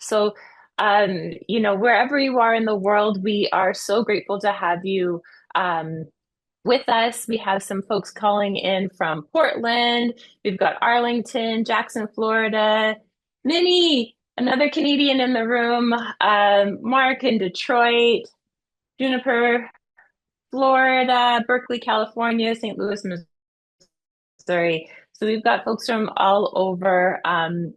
So, wherever you are in the world, we are so grateful to have you with us. We have some folks calling in from Portland. We've got Arlington, Jackson, Florida, Minnie, another Canadian in the room, Mark in Detroit, Juniper, Florida, Berkeley, California, St. Louis, Missouri. So we've got folks from all over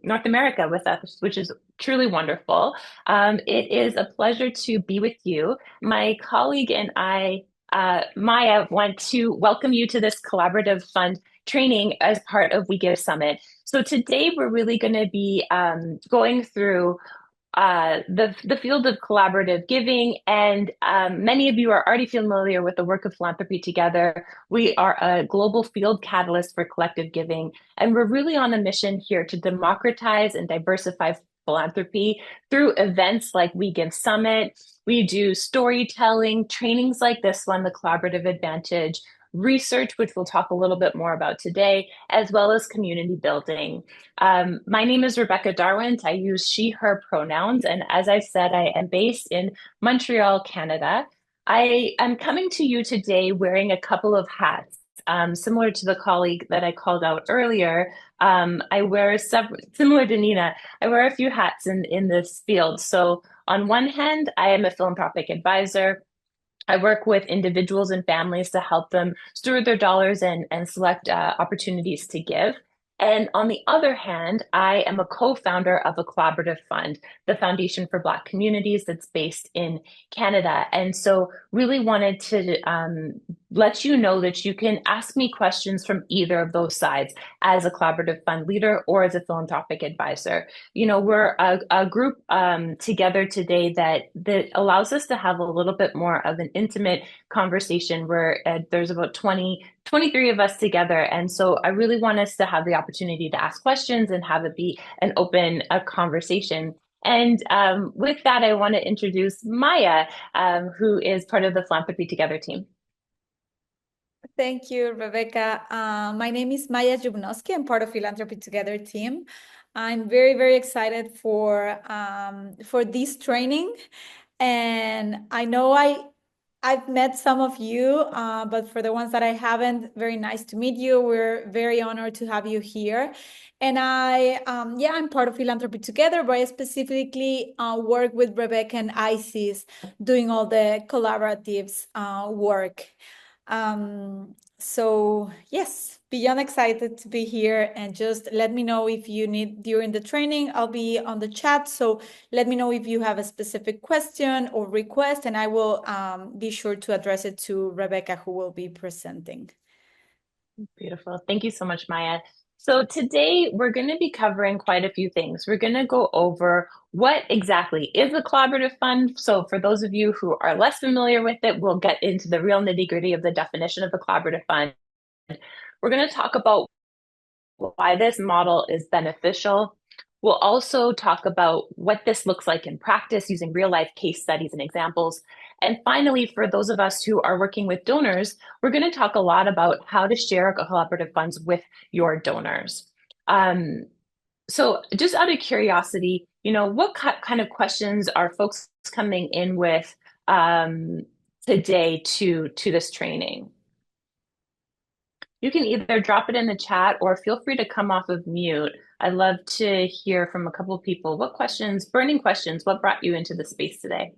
North America with us, which is truly wonderful. It is a pleasure to be with you. My colleague and I, Maya, want to welcome you to this collaborative fund training as part of We Give Summit. So today we're really going to be going through the field of collaborative giving, and many of you are already familiar with the work of Philanthropy Together. We are a global field catalyst for collective giving, and we're really on a mission here to democratize and diversify philanthropy through events like We Give Summit. We do storytelling, trainings like this one, the Collaborative Advantage, research, which we'll talk a little bit more about today, as well as community building. My name is Rebecca Darwin. I use she, her pronouns. And as I said, I am based in Montreal, Canada. I am coming to you today wearing a couple of hats. Similar to the colleague that I called out earlier, I wear several, similar to Nina, I wear a few hats in this field. So on one hand, I am a philanthropic advisor. I work with individuals and families to help them steward their dollars and select opportunities to give. And on the other hand, I am a co-founder of a collaborative fund, the Foundation for Black Communities, that's based in Canada. And so really wanted to let you know that you can ask me questions from either of those sides as a collaborative fund leader or as a philanthropic advisor. We're a group together today that allows us to have a little bit more of an intimate conversation where there's about 23 of us together. And so I really want us to have the opportunity to ask questions and have it be an open conversation. And with that, I want to introduce Maya, who is part of the Philanthropy Together team. Thank you, Rebecca. My name is Maya Jubnowski. I'm part of Philanthropy Together team. I'm very, very excited for this training. And I know I've met some of you, but for the ones that I haven't, very nice to meet you. We're very honored to have you here. And I'm part of Philanthropy Together, but I specifically work with Rebecca and ISIS doing all the collaboratives work. So yes, beyond excited to be here, and just let me know if you need during the training. I'll be on the chat, so let me know if you have a specific question or request, and I will be sure to address it to Rebecca, who will be presenting. Beautiful. Thank you so much, Maya. So today we're going to be covering quite a few things. We're going to go over what exactly is a collaborative fund. So for those of you who are less familiar with it, we'll get into the real nitty-gritty of the definition of a collaborative fund. We're going to talk about why this model is beneficial. We'll also talk about what this looks like in practice using real life case studies and examples. And finally, for those of us who are working with donors, we're going to talk a lot about how to share collaborative funds with your donors. So just out of curiosity, what kind of questions are folks coming in with today to this training? You can either drop it in the chat or feel free to come off of mute. I'd love to hear from a couple of people. What questions, burning questions, what brought you into the space today?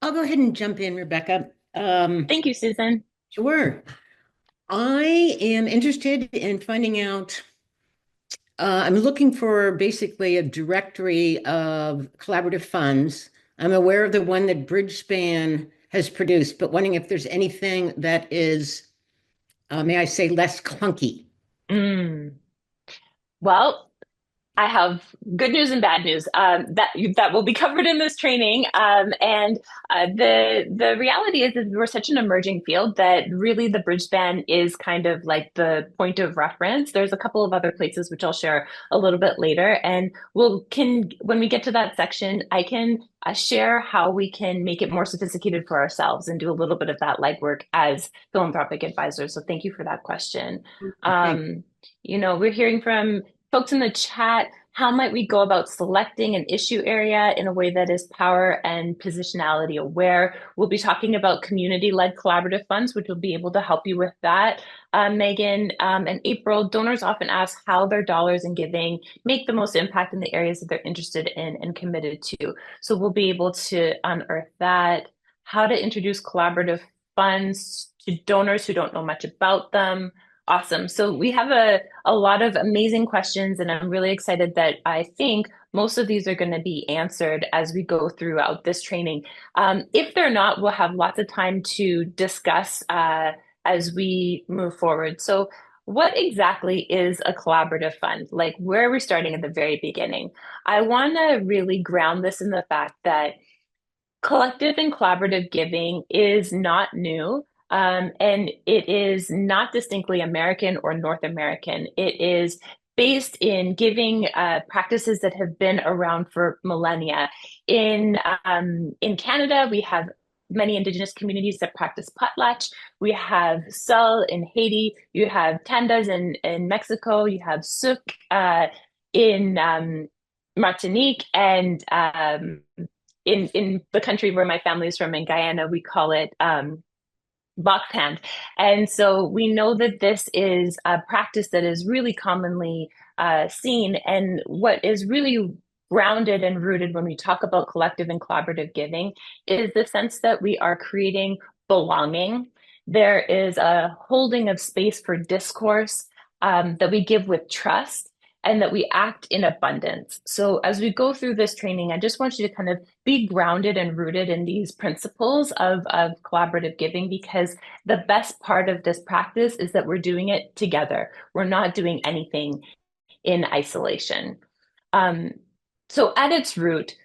I'll go ahead and jump in, Rebecca. Thank you, Susan. Sure. I am interested in finding out, I'm looking for basically a directory of collaborative funds. I'm aware of the one that Bridgespan has produced, but wondering if there's anything that is, may I say, less clunky. Well, I have good news and bad news that will be covered in this training. And the reality is we're such an emerging field that really the bridge span is kind of like the point of reference. There's a couple of other places which I'll share a little bit later, and when we get to that section, I can share how we can make it more sophisticated for ourselves and do a little bit of that legwork as philanthropic advisors. So thank you for that question. Thanks. We're hearing from folks in the chat, how might we go about selecting an issue area in a way that is power and positionality aware? We'll be talking about community-led collaborative funds, which will be able to help you with that. Megan and April, donors often ask how their dollars and giving make the most impact in the areas that they're interested in and committed to. So we'll be able to unearth that. How to introduce collaborative funds to donors who don't know much about them. Awesome. So we have a lot of amazing questions, and I'm really excited that I think most of these are going to be answered as we go throughout this training. If they're not, we'll have lots of time to discuss as we move forward. So what exactly is a collaborative fund? Like, where are we starting at the very beginning? I want to really ground this in the fact that collective and collaborative giving is not new, and it is not distinctly American or North American. It is based in giving practices that have been around for millennia. In Canada, we have many Indigenous communities that practice potlatch. We have Sel in Haiti. You have tandas in Mexico. You have souk in Martinique, and in the country where my family is from, in Guyana, we call it box hand. And so we know that this is a practice that is really commonly seen. And what is really grounded and rooted when we talk about collective and collaborative giving is the sense that we are creating belonging. There is a holding of space for discourse that we give with trust, and that we act in abundance. So as we go through this training, I just want you to kind of be grounded and rooted in these principles of collaborative giving, because the best part of this practice is that we're doing it together. We're not doing anything in isolation. So at its root,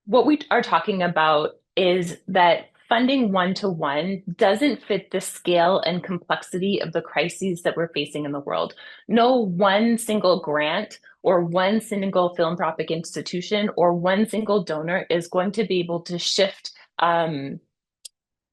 what we are talking about is that funding one-to-one doesn't fit the scale and complexity of the crises that we're facing in the world. No one single grant or one single philanthropic institution or one single donor is going to be able to shift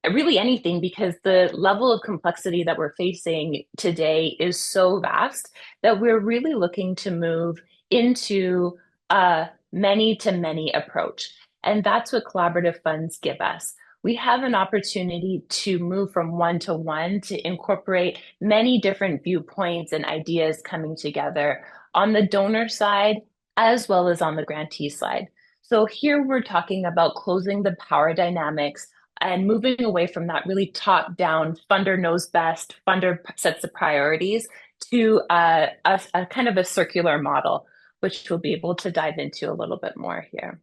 really anything, because the level of complexity that we're facing today is so vast that we're really looking to move into a many to many approach. And that's what collaborative funds give us. We have an opportunity to move from one to one to incorporate many different viewpoints and ideas coming together on the donor side as well as on the grantee side. So here we're talking about closing the power dynamics and moving away from that really top-down, funder knows best, funder sets the priorities, to a kind of a circular model, which we'll be able to dive into a little bit more here.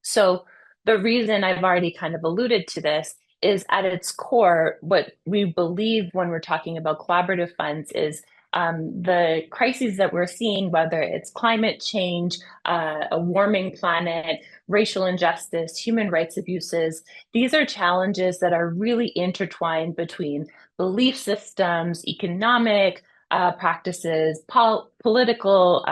So the reason I've already kind of alluded to this is, at its core, what we believe when we're talking about collaborative funds is the crises that we're seeing, whether it's climate change, a warming planet, racial injustice, human rights abuses. These are challenges that are really intertwined between belief systems, economic practices, political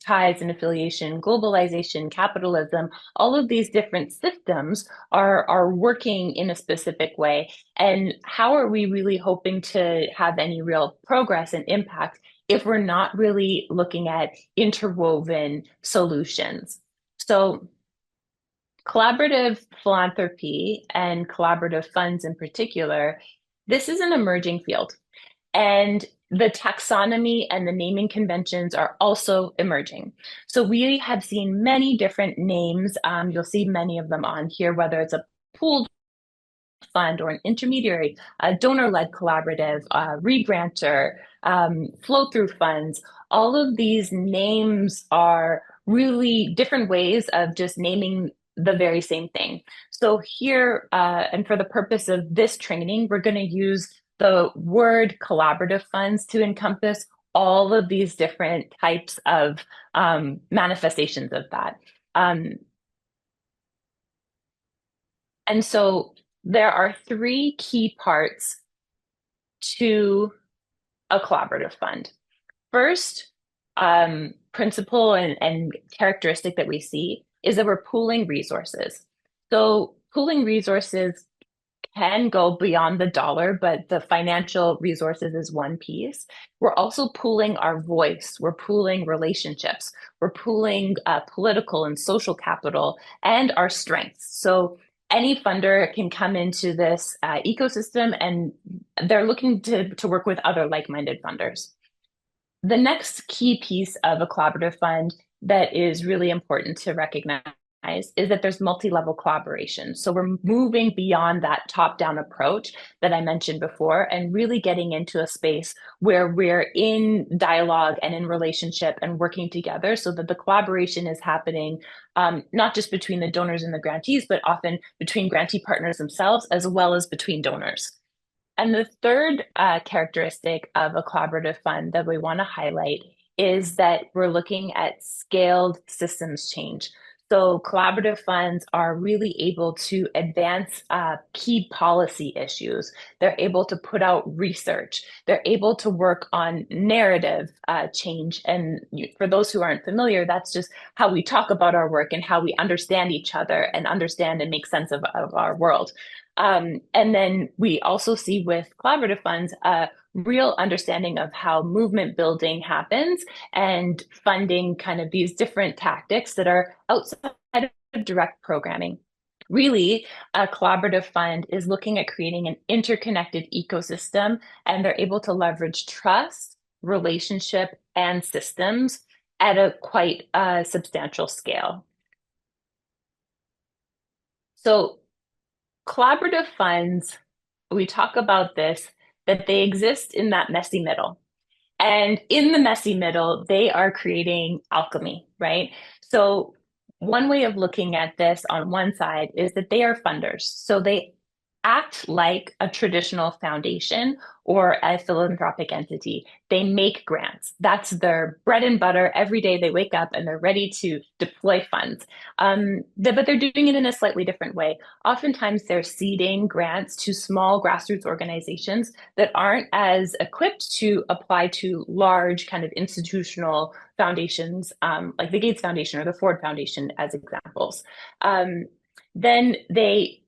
ties and affiliation, globalization, capitalism. All of these different systems are working in a specific way. And how are we really hoping to have any real progress and impact if we're not really looking at interwoven solutions? So collaborative philanthropy and collaborative funds in particular, this is an emerging field. And the taxonomy and the naming conventions are also emerging. So we have seen many different names. You'll see many of them on here, whether it's a pooled fund or an intermediary, a donor-led collaborative, regranter, flow-through funds. All of these names are really different ways of just naming the very same thing. So here, and for the purpose of this training, we're going to use the word collaborative funds to encompass all of these different types of manifestations of that. And so there are three key parts to a collaborative fund. First, principle and characteristic that we see is that we're pooling resources. So pooling resources can go beyond the dollar, but the financial resources is one piece. We're also pooling our voice. We're pooling relationships. We're pooling political and social capital and our strengths. So any funder can come into this ecosystem and they're looking to work with other like-minded funders. The next key piece of a collaborative fund that is really important to recognize is that there's multi-level collaboration. So we're moving beyond that top-down approach that I mentioned before and really getting into a space where we're in dialogue and in relationship and working together so that the collaboration is happening not just between the donors and the grantees, but often between grantee partners themselves as well as between donors. And the third characteristic of a collaborative fund that we want to highlight is that we're looking at scaled systems change. So collaborative funds are really able to advance key policy issues. They're able to put out research. They're able to work on narrative change. And for those who aren't familiar, that's just how we talk about our work and how we understand each other and understand and make sense of our world. And then we also see with collaborative funds a real understanding of how movement building happens and funding kind of these different tactics that are outside of direct programming. Really, a collaborative fund is looking at creating an interconnected ecosystem, and they're able to leverage trust, relationship, and systems at a quite substantial scale. So collaborative funds, we talk about this, that they exist in that messy middle. And in the messy middle, they are creating alchemy, right? So one way of looking at this on one side is that they are funders. So they act like a traditional foundation or a philanthropic entity. They make grants. That's their bread and butter. Every day they wake up and they're ready to deploy funds. But they're doing it in a slightly different way. Oftentimes they're seeding grants to small grassroots organizations that aren't as equipped to apply to large kind of institutional foundations, like the Gates Foundation or the Ford Foundation as examples. Then they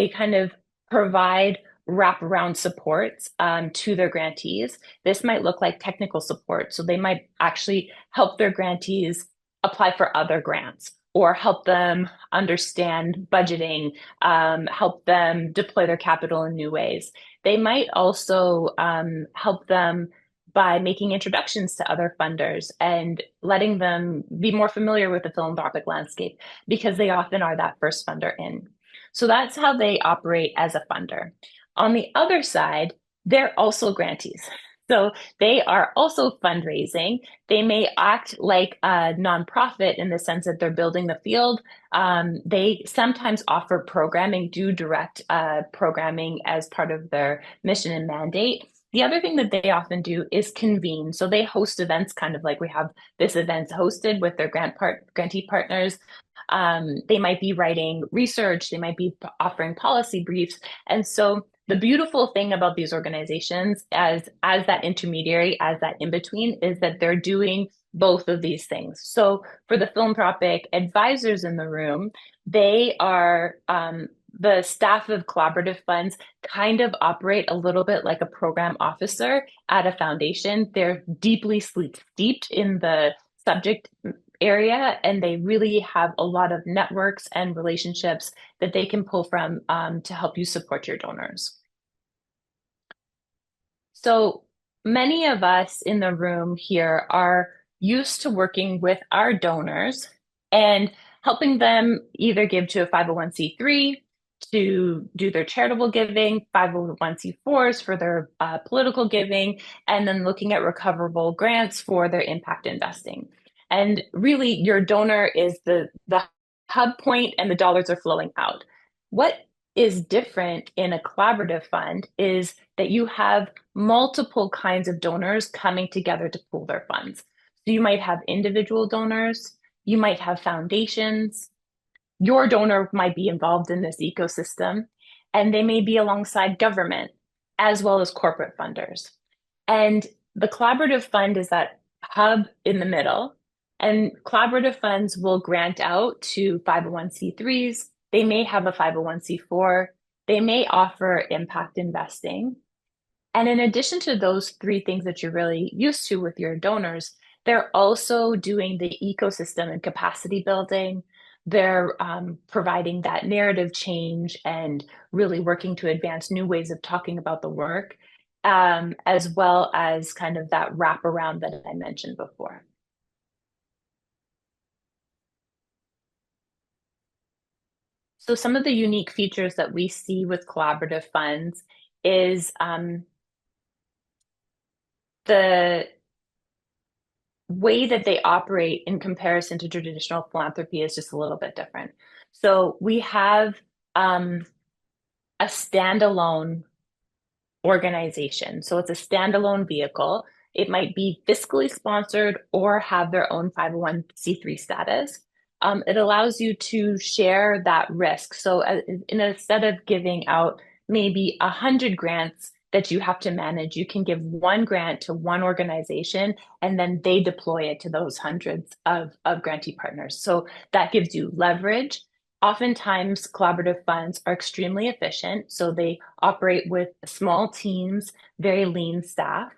kind of provide wraparound supports to their grantees. This might look like technical support. So they might actually help their grantees apply for other grants or help them understand budgeting, help them deploy their capital in new ways. They might also help them by making introductions to other funders and letting them be more familiar with the philanthropic landscape because they often are that first funder in. So that's how they operate as a funder. On the other side, they're also grantees. So they are also fundraising. They may act like a nonprofit in the sense that they're building the field. They sometimes offer programming, do direct programming as part of their mission and mandate. The other thing that they often do is convene. So they host events, kind of like we have this event hosted with their grantee partners. They might be writing research, they might be offering policy briefs. And so the beautiful thing about these organizations as that intermediary, as that in-between, is that they're doing both of these things. So for the philanthropic advisors in the room, they are the staff of collaborative funds kind of operate a little bit like a program officer at a foundation. They're deeply steeped in the subject area, and they really have a lot of networks and relationships that they can pull from to help you support your donors. So many of us in the room here are used to working with our donors and helping them either give to a 501c3 to do their charitable giving, 501c4s for their political giving, and then looking at recoverable grants for their impact investing. And really, your donor is the hub point and the dollars are flowing out. What is different in a collaborative fund is that you have multiple kinds of donors coming together to pool their funds. So you might have individual donors, you might have foundations, your donor might be involved in this ecosystem, and they may be alongside government as well as corporate funders. And the collaborative fund is that hub in the middle, and collaborative funds will grant out to 501c3s. They may have a 501c4. They may offer impact investing. And in addition to those three things that you're really used to with your donors, they're also doing the ecosystem and capacity building. They're providing that narrative change and really working to advance new ways of talking about the work, as well as kind of that wraparound that I mentioned before. So some of the unique features that we see with collaborative funds is the way that they operate in comparison to traditional philanthropy is just a little bit different. So we have a standalone organization. So it's a standalone vehicle. It might be fiscally sponsored or have their own 501c3 status. It allows you to share that risk. So instead of giving out maybe 100 grants that you have to manage, you can give one grant to one organization and then they deploy it to those hundreds of grantee partners. So that gives you leverage. Oftentimes, collaborative funds are extremely efficient, so they operate with small teams, very lean staff.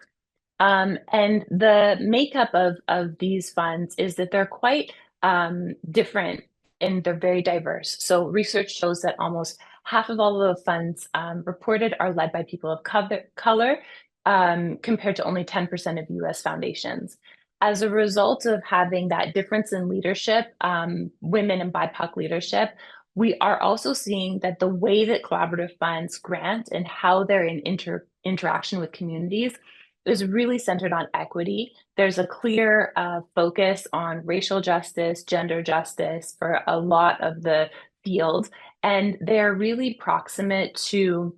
And the makeup of these funds is that they're quite different and they're very diverse. So research shows that almost half of all of the funds reported are led by people of color, compared to only 10% of US foundations. As a result of having that difference in leadership, women and BIPOC leadership, we are also seeing that the way that collaborative funds grant and how they're in interaction with communities is really centered on equity. There's a clear focus on racial justice, gender justice for a lot of the field, and they're really proximate to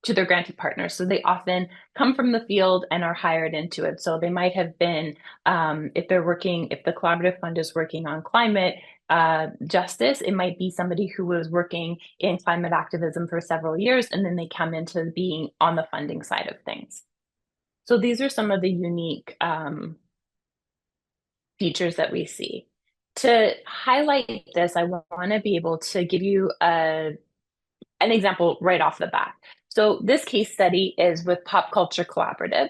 their grantee partners. So they often come from the field and are hired into it. So they might have been, if the collaborative fund is working on climate justice, it might be somebody who was working in climate activism for several years, and then they come into being on the funding side of things. So these are some of the unique features that we see. To highlight this, I want to be able to give you an example right off the bat. So this case study is with Pop Culture Collaborative.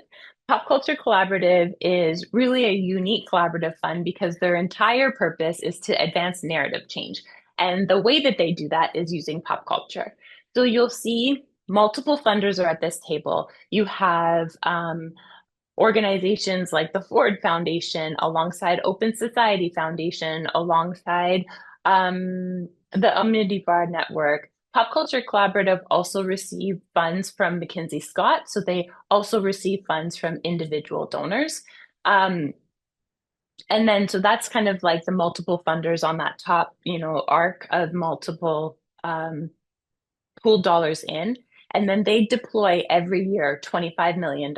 Pop Culture Collaborative is really a unique collaborative fund because their entire purpose is to advance narrative change. And the way that they do that is using pop culture. So you'll see multiple funders are at this table. You have organizations like the Ford Foundation, alongside Open Society Foundation, alongside the Omnivore Network. Pop Culture Collaborative also receive funds from McKinsey Scott, so they also receive funds from individual donors. And then, so that's kind of like the multiple funders on that top, arc of multiple pooled dollars in. And then they deploy every year $25 million.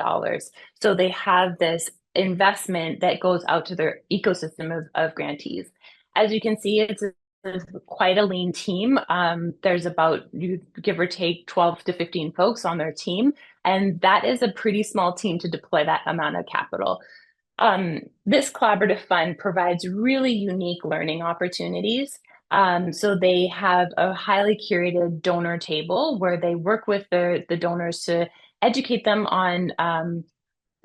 So they have this investment that goes out to their ecosystem of grantees. As you can see, it's quite a lean team. There's about, you give or take, 12 to 15 folks on their team. And that is a pretty small team to deploy that amount of capital. This collaborative fund provides really unique learning opportunities. So they have a highly curated donor table where they work with the donors to educate them on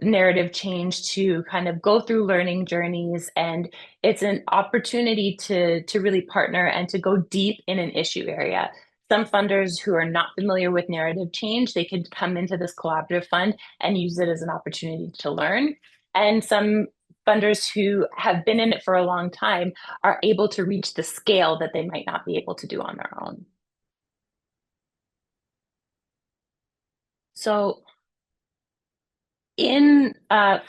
narrative change, to kind of go through learning journeys. And it's an opportunity to really partner and to go deep in an issue area. Some funders who are not familiar with narrative change, they could come into this collaborative fund and use it as an opportunity to learn. And some funders who have been in it for a long time are able to reach the scale that they might not be able to do on their own. So in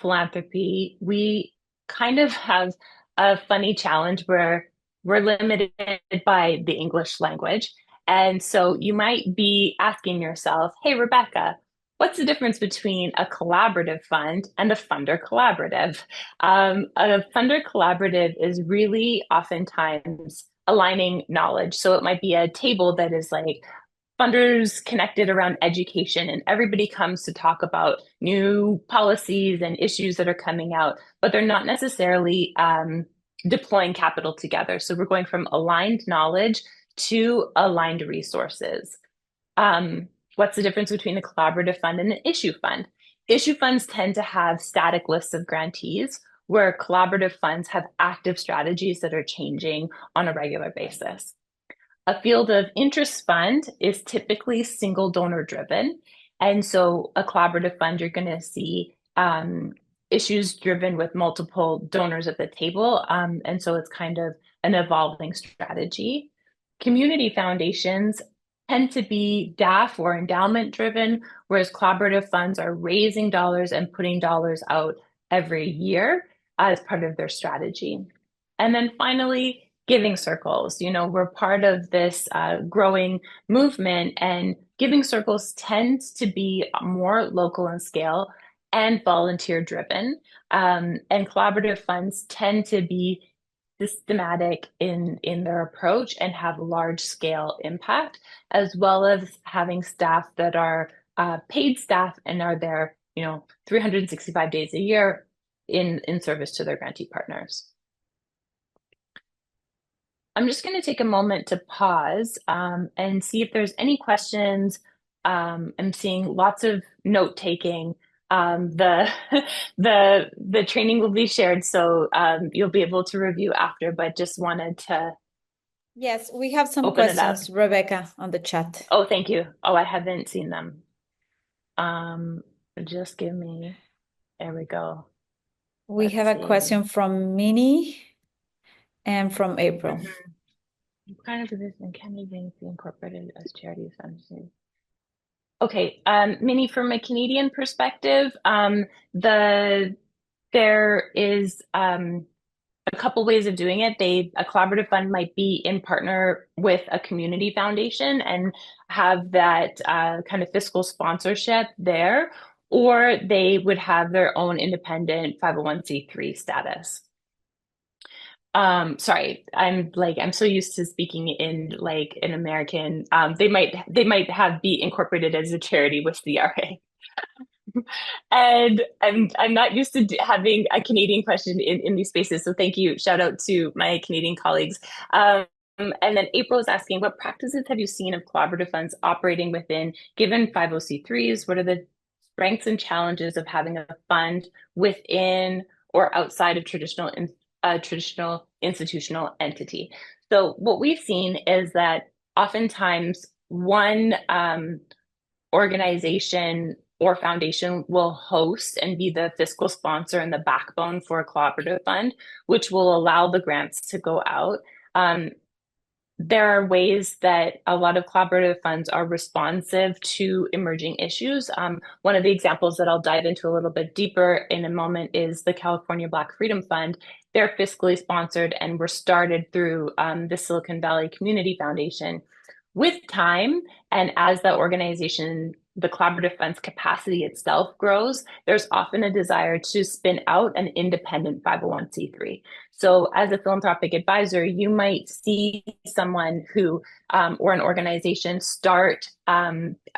philanthropy, we kind of have a funny challenge where we're limited by the English language. And so you might be asking yourself, hey, Rebecca, what's the difference between a collaborative fund and a funder collaborative? A funder collaborative is really oftentimes aligning knowledge. So it might be a table that is like funders connected around education, and everybody comes to talk about new policies and issues that are coming out, but they're not necessarily deploying capital together. So we're going from aligned knowledge to aligned resources. What's the difference between a collaborative fund and an issue fund? Issue funds tend to have static lists of grantees, where collaborative funds have active strategies that are changing on a regular basis. A field of interest fund is typically single donor driven. And so a collaborative fund, you're going to see issues driven with multiple donors at the table. And so it's kind of an evolving strategy. Community foundations tend to be DAF or endowment driven, whereas collaborative funds are raising dollars and putting dollars out every year as part of their strategy. And then finally, giving circles. You know, we're part of this growing movement, and giving circles tends to be more local in scale and volunteer driven. And collaborative funds tend to be systematic in their approach and have large scale impact, as well as having staff that are paid staff and are there, 365 days a year in service to their grantee partners. I'm just going to take a moment to pause and see if there's any questions. I'm seeing lots of note taking. The the training will be shared, so you'll be able to review after. But just wanted to Yes, we have some open it up. questions, Rebecca, on the chat. Oh, thank you. Oh, I haven't seen them. Just give me. There we go. We have a question from Minnie and from April. What kind of position can be incorporated as charities? Okay, Minnie, from a Canadian perspective, there is a couple ways of doing it. A collaborative fund might be in partner with a community foundation and have that kind of fiscal sponsorship there, or they would have their own independent 501c3 status. Sorry, I'm so used to speaking in like an American. They might be incorporated as a charity with the RA. And I'm not used to having a Canadian question in these spaces. So thank you. Shout out to my Canadian colleagues. And then April is asking, what practices have you seen of collaborative funds operating within given 50C3s? What are the strengths and challenges of having a fund within or outside of traditional institutional entity? So what we've seen is that oftentimes one organization or foundation will host and be the fiscal sponsor and the backbone for a collaborative fund, which will allow the grants to go out. There are ways that a lot of collaborative funds are responsive to emerging issues. One of the examples that I'll dive into a little bit deeper in a moment is the California Black Freedom Fund. They're fiscally sponsored and were started through the Silicon Valley Community Foundation. With time, and as the organization, the collaborative fund's capacity itself grows, there's often a desire to spin out an independent 501c3. So as a philanthropic advisor, you might see someone who, or an organization start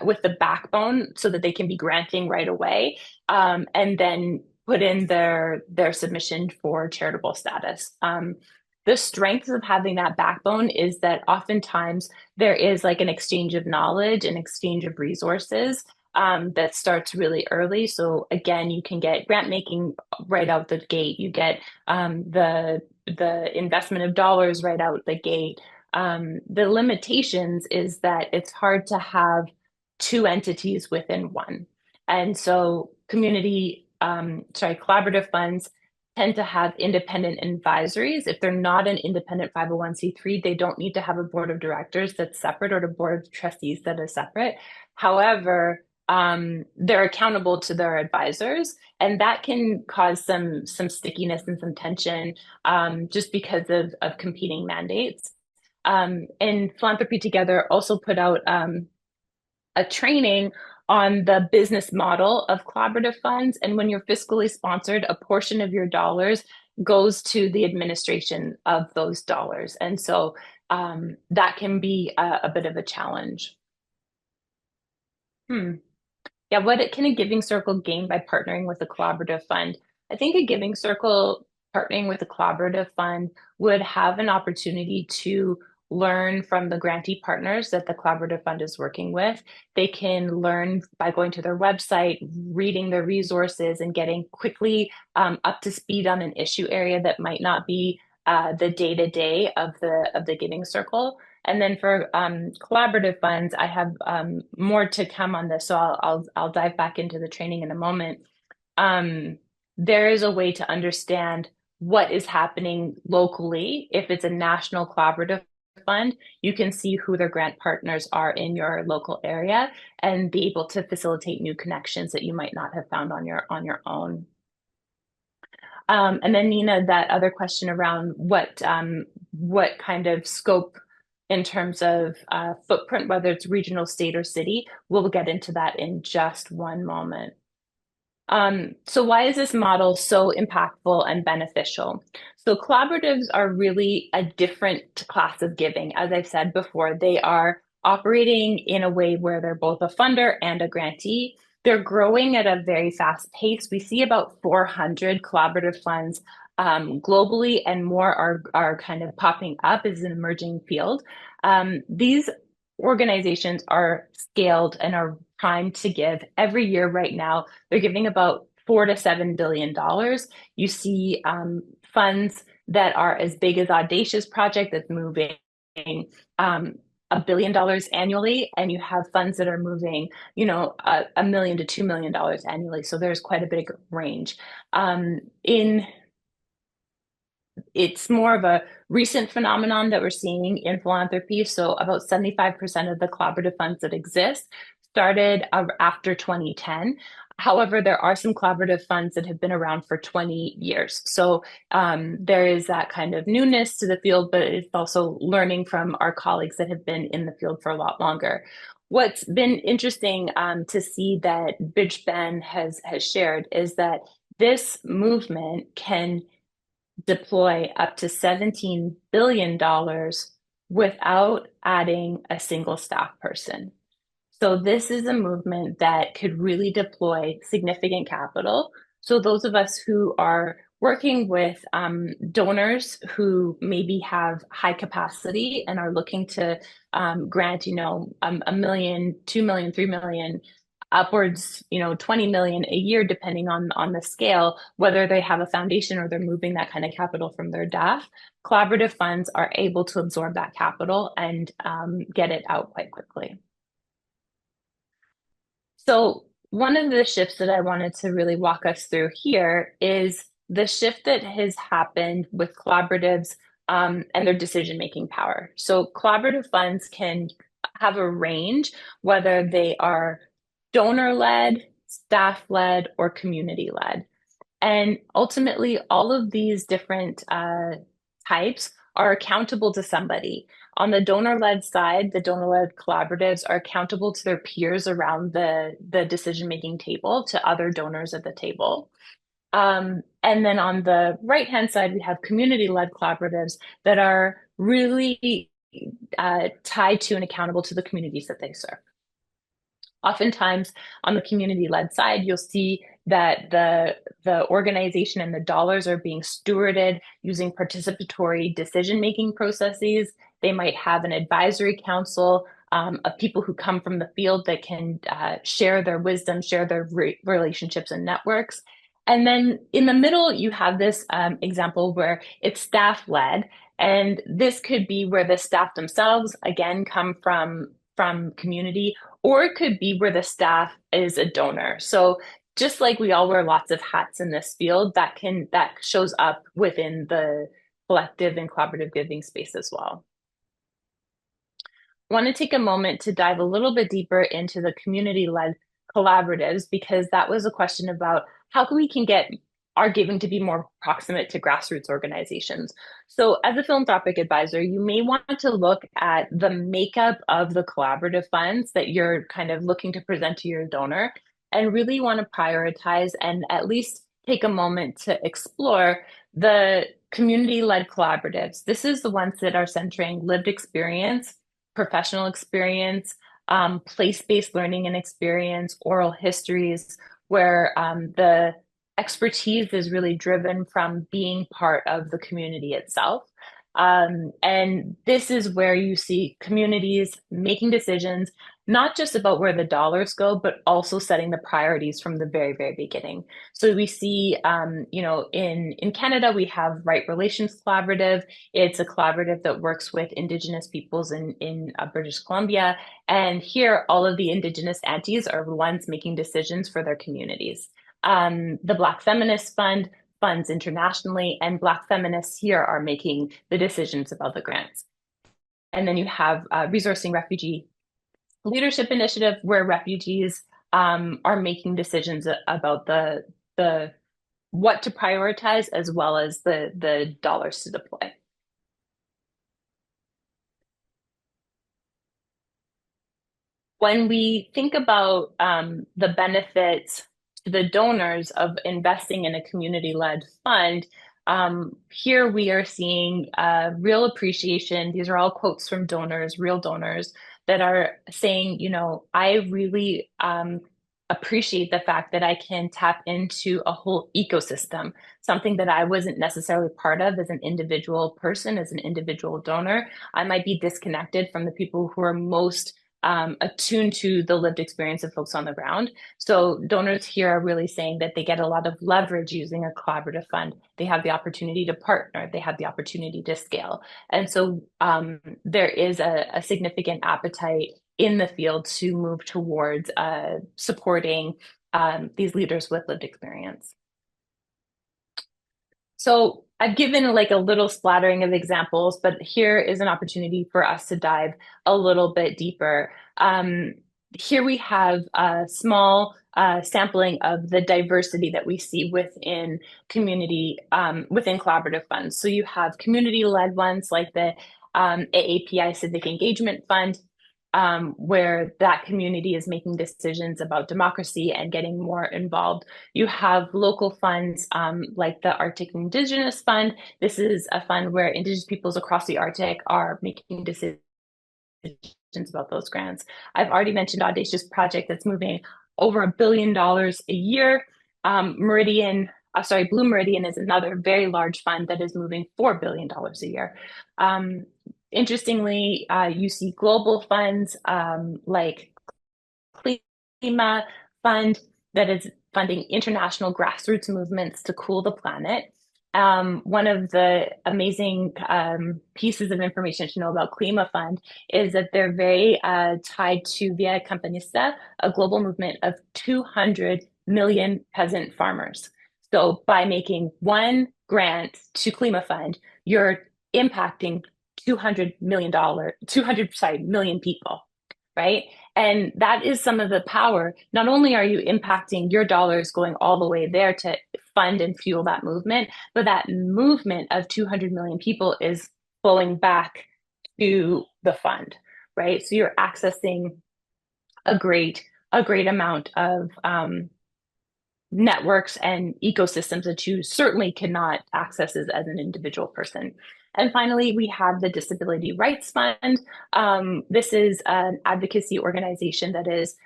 with the backbone so that they can be granting right away, and then put in their submission for charitable status. The strength of having that backbone is that oftentimes there is like an exchange of knowledge and exchange of resources that starts really early. So again, you can get grant making right out the gate. You get the investment of dollars right out the gate. The limitations is that it's hard to have two entities within one. And so collaborative funds tend to have independent advisories. If they're not an independent 501c3, they don't need to have a board of directors that's separate or a board of trustees that is separate. However, they're accountable to their advisors, and that can cause some stickiness and some tension just because of competing mandates. and Philanthropy Together also put out a training on the business model of collaborative funds. And when you're fiscally sponsored, a portion of your dollars goes to the administration of those dollars. And so that can be a bit of a challenge. Yeah, what can a giving circle gain by partnering with a collaborative fund? I think a giving circle partnering with a collaborative fund would have an opportunity to learn from the grantee partners that the collaborative fund is working with. They can learn by going to their website, reading their resources, and getting quickly up to speed on an issue area that might not be the day-to-day of the giving circle. And then for collaborative funds, I have more to come on this, so I'll dive back into the training in a moment. There is a way to understand what is happening locally. If it's a national collaborative fund, you can see who their grant partners are in your local area and be able to facilitate new connections that you might not have found on your own. And then Nina, that other question around what kind of scope in terms of footprint, whether it's regional, state, or city, we'll get into that in just one moment. So why is this model so impactful and beneficial? So collaboratives are really a different class of giving. As I've said before, they are operating in a way where they're both a funder and a grantee. They're growing at a very fast pace. We see about 400 collaborative funds globally, and more are kind of popping up as an emerging field. These organizations are scaled and are primed to give every year right now. They're giving about $4 to $7 billion. You see funds that are as big as Audacious Project that's moving $1 billion annually, and you have funds that are moving, $1 million to $2 million annually. So there's quite a big range. It's more of a recent phenomenon that we're seeing in philanthropy. So about 75% of the collaborative funds that exist started after 2010. However, there are some collaborative funds that have been around for 20 years. So there is that kind of newness to the field, but it's also learning from our colleagues that have been in the field for a lot longer. What's been interesting to see that Ben has shared is that this movement can deploy up to $17 billion without adding a single staff person. So this is a movement that could really deploy significant capital. So those of us who are working with donors who maybe have high capacity and are looking to grant, $1 million, $2 million, $3 million, upwards, 20 million a year, depending on the scale, whether they have a foundation or they're moving that kind of capital from their DAF, collaborative funds are able to absorb that capital and get it out quite quickly. So one of the shifts that I wanted to really walk us through here is the shift that has happened with collaboratives and their decision-making power. So collaborative funds can have a range, whether they are donor-led, staff-led, or community-led. And ultimately, all of these different types are accountable to somebody. On the donor-led side, the donor-led collaboratives are accountable to their peers around the decision-making table, to other donors at the table. And then on the right-hand side, we have community-led collaboratives that are really tied to and accountable to the communities that they serve. Oftentimes on the community-led side, you'll see that the organization and the dollars are being stewarded using participatory decision-making processes. They might have an advisory council of people who come from the field that can share their wisdom, share their relationships and networks. And then in the middle, you have this example where it's staff-led. And this could be where the staff themselves, again, come from community, or it could be where the staff is a donor. So just like we all wear lots of hats in this field, that shows up within the collective and collaborative giving space as well. I want to take a moment to dive a little bit deeper into the community-led collaboratives, because that was a question about how we can get are giving to be more proximate to grassroots organizations. So as a philanthropic advisor, you may want to look at the makeup of the collaborative funds that you're kind of looking to present to your donor and really want to prioritize and at least take a moment to explore the community-led collaboratives. This is the ones that are centering lived experience, professional experience, place-based learning and experience, oral histories, where the expertise is really driven from being part of the community itself. And this is where you see communities making decisions, not just about where the dollars go, but also setting the priorities from the very, very beginning. So we see, in Canada, we have Right Relations Collaborative. It's a collaborative that works with Indigenous peoples in British Columbia. And here, all of the Indigenous aunties are the ones making decisions for their communities. The Black Feminist Fund funds internationally, and Black feminists here are making the decisions about the grants. And then you have Resourcing Refugee Leadership Initiative, where refugees are making decisions about the what to prioritize as well as the dollars to deploy. When we think about the benefits to the donors of investing in a community-led fund, here we are seeing real appreciation. These are all quotes from donors, real donors, that are saying, I really appreciate the fact that I can tap into a whole ecosystem, something that I wasn't necessarily part of as an individual person, as an individual donor. I might be disconnected from the people who are most attuned to the lived experience of folks on the ground. So donors here are really saying that they get a lot of leverage using a collaborative fund. They have the opportunity to partner. They have the opportunity to scale. And so there is a significant appetite in the field to move towards supporting these leaders with lived experience. So I've given like a little splattering of examples, but here is an opportunity for us to dive a little bit deeper. Here we have a small sampling of the diversity that we see within community, within collaborative funds. So you have community-led ones like the AAPI Civic Engagement Fund, where that community is making decisions about democracy and getting more involved. You have local funds like the Arctic Indigenous Fund. This is a fund where Indigenous peoples across the Arctic are making decisions about those grants. I've already mentioned Audacious Project that's moving over $1 billion a year. Blue Meridian is another very large fund that is moving $4 billion a year. Interestingly, you see global funds like Klima Fund that is funding international grassroots movements to cool the planet. One of the amazing pieces of information to know about Klima Fund is that they're very tied to Via Campanista, a global movement of 200 million peasant farmers. So by making one grant to Klima Fund, you're impacting million people, right? And that is some of the power. Not only are you impacting your dollars going all the way there to fund and fuel that movement, but that movement of 200 million people is flowing back to the fund, right? So you're accessing a great amount of networks and ecosystems that you certainly cannot access as an individual person. And finally, we have the Disability Rights Fund. This is an advocacy organization that is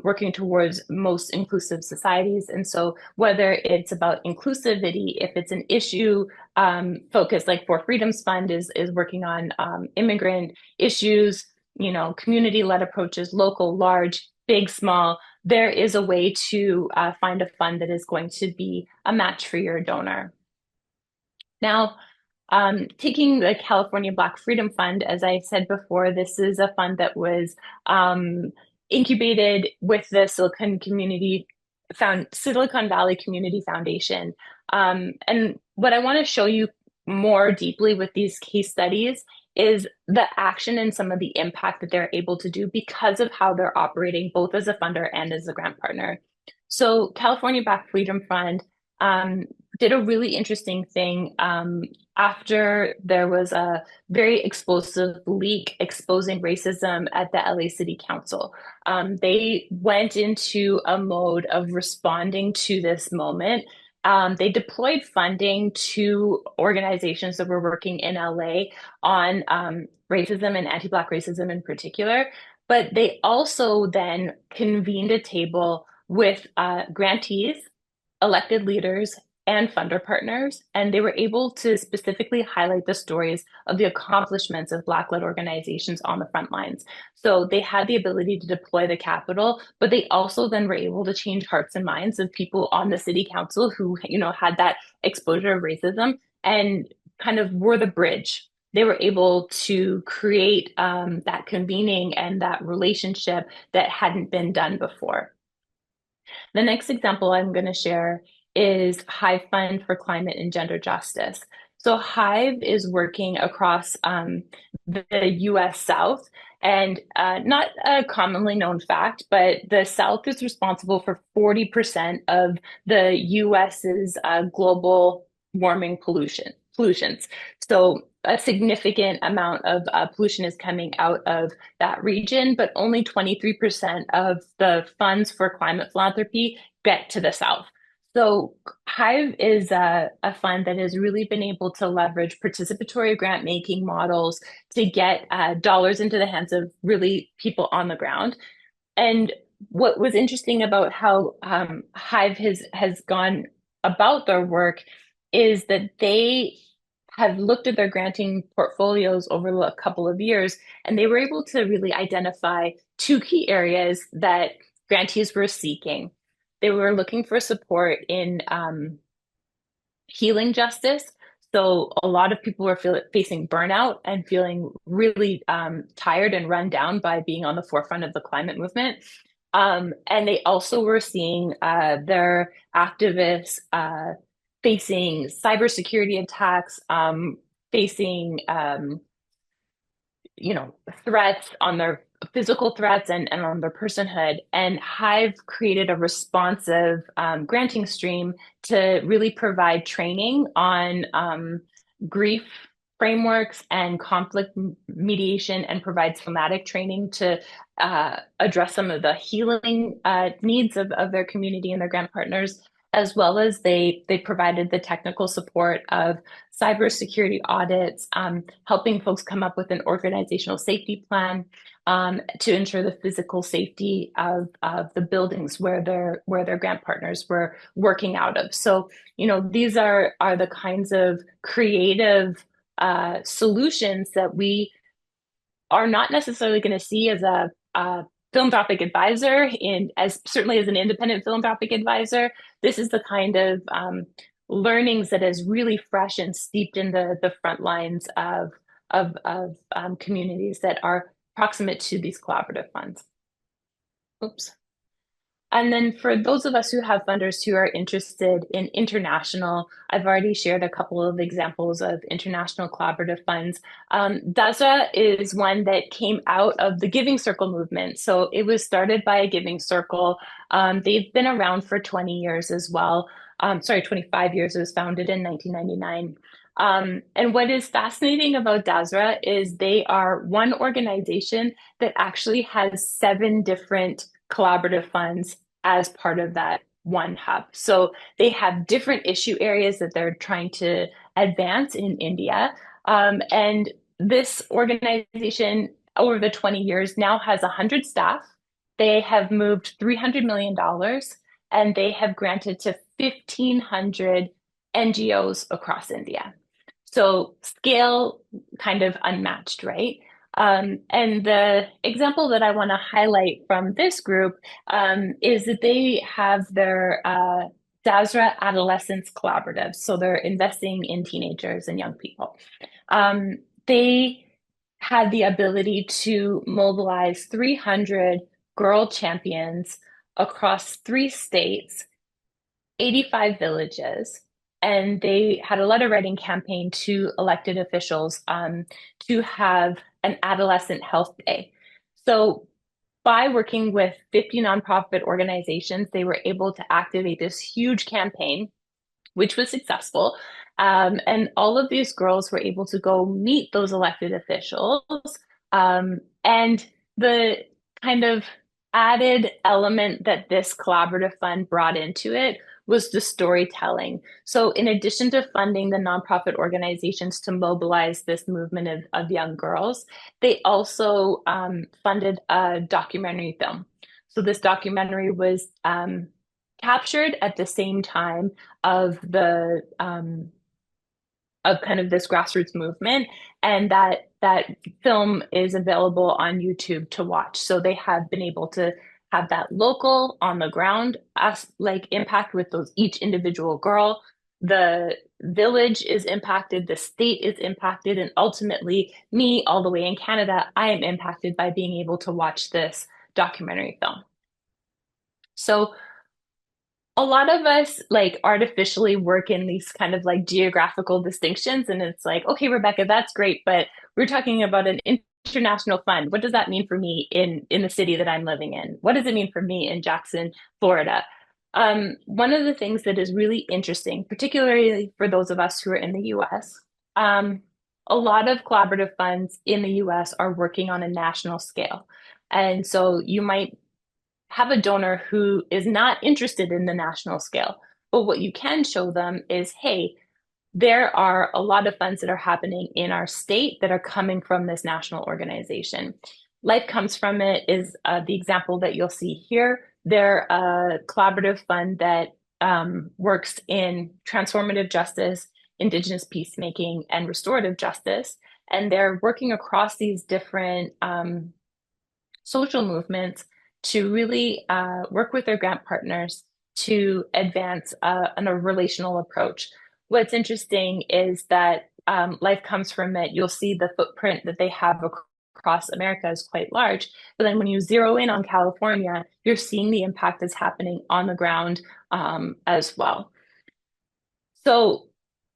working towards most inclusive societies. And so whether it's about inclusivity, if it's an issue focused, like For Freedom's Fund is working on immigrant issues, community-led approaches, local, large, big, small, there is a way to find a fund that is going to be a match for your donor. Now, taking the California Black Freedom Fund, as I said before, this is a fund that was incubated with the Silicon Valley Community Foundation. And what I want to show you more deeply with these case studies is the action and some of the impact that they're able to do because of how they're operating both as a funder and as a grant partner. So California Black Freedom Fund did a really interesting thing after there was a very explosive leak exposing racism at the LA City Council. They went into a mode of responding to this moment. They deployed funding to organizations that were working in LA on racism and anti-Black racism in particular. But they also then convened a table with grantees, elected leaders, and funder partners, and they were able to specifically highlight the stories of the accomplishments of Black-led organizations on the front lines. So they had the ability to deploy the capital, but they also then were able to change hearts and minds of people on the city council who, had that exposure of racism and kind of were the bridge. They were able to create that convening and that relationship that hadn't been done before. The next example I'm going to share is Hive Fund for Climate and Gender Justice. So Hive is working across the US South, and not a commonly known fact, but the South is responsible for 40% of the US's global warming pollutions. So a significant amount of pollution is coming out of that region, but only 23% of the funds for climate philanthropy get to the South. So Hive is a fund that has really been able to leverage participatory grant making models to get dollars into the hands of really people on the ground. And what was interesting about how Hive has gone about their work is that they have looked at their granting portfolios over a couple of years, and they were able to really identify two key areas that grantees were seeking. They were looking for support in healing justice. So a lot of people were facing burnout and feeling really tired and run down by being on the forefront of the climate movement. And they also were seeing their activists facing cybersecurity attacks, facing threats on their physical threats and on their personhood. And Hive created a responsive granting stream to really provide training on grief frameworks and conflict mediation, and provide somatic training to address some of the healing needs of their community and their grant partners, as well as they provided the technical support of cybersecurity audits, helping folks come up with an organizational safety plan to ensure the physical safety of the buildings where their grant partners were working out of. So, these are the kinds of creative solutions that we are not necessarily going to see as a philanthropic advisor, certainly as an independent philanthropic advisor. This is the kind of learnings that is really fresh and steeped in the front lines of communities that are proximate to these collaborative funds. Oops. And then for those of us who have funders who are interested in international, I've already shared a couple of examples of international collaborative funds. DASRA is one that came out of the Giving Circle movement. So it was started by a Giving Circle. They've been around for 20 years as well. 25 years. It was founded in 1999. And what is fascinating about DASRA is they are one organization that actually has 7 different collaborative funds as part of that one hub. So they have different issue areas that they're trying to advance in India. And this organization over the 20 years now has 100 staff. They have moved $300 million, and they have granted to 1,500 NGOs across India. So scale kind of unmatched, right? And the example that I want to highlight from this group is that they have their DASRA Adolescence Collaborative. So they're investing in teenagers and young people. They had the ability to mobilize 300 girl champions across 3 states, 85 villages, and they had a letter writing campaign to elected officials to have an adolescent health day. So by working with 50 nonprofit organizations, they were able to activate this huge campaign which was successful. And all of these girls were able to go meet those elected officials. And the kind of added element that this collaborative fund brought into it was the storytelling. So, in addition to funding the nonprofit organizations to mobilize this movement of young girls, they also funded a documentary film. So, this documentary was captured at the same time of the of kind of this grassroots movement, and that film is available on YouTube to watch. So they have been able to have that local on the ground like impact with those each individual girl. The village is impacted, the state is impacted, and ultimately me all the way in Canada, I am impacted by being able to watch this documentary film. So a lot of us like artificially work in these kind of like geographical distinctions. And it's like, okay, Rebecca, that's great, but we're talking about an international fund. What does that mean for me in the city that I'm living in? What does it mean for me in Jackson, Florida? One of the things that is really interesting, particularly for those of us who are in the US, a lot of collaborative funds in the US are working on a national scale. And so you might have a donor who is not interested in the national scale. But what you can show them is, hey, there are a lot of funds that are happening in our state that are coming from this national organization. Life Comes From It is the example that you'll see here. They're a collaborative fund that works in transformative justice, Indigenous peacemaking, and restorative justice. And they're working across these different social movements to really work with their grant partners to advance a relational approach. What's interesting is that Life Comes From It. You'll see the footprint that they have across America is quite large. But then when you zero in on California, you're seeing the impact that's happening on the ground as well. So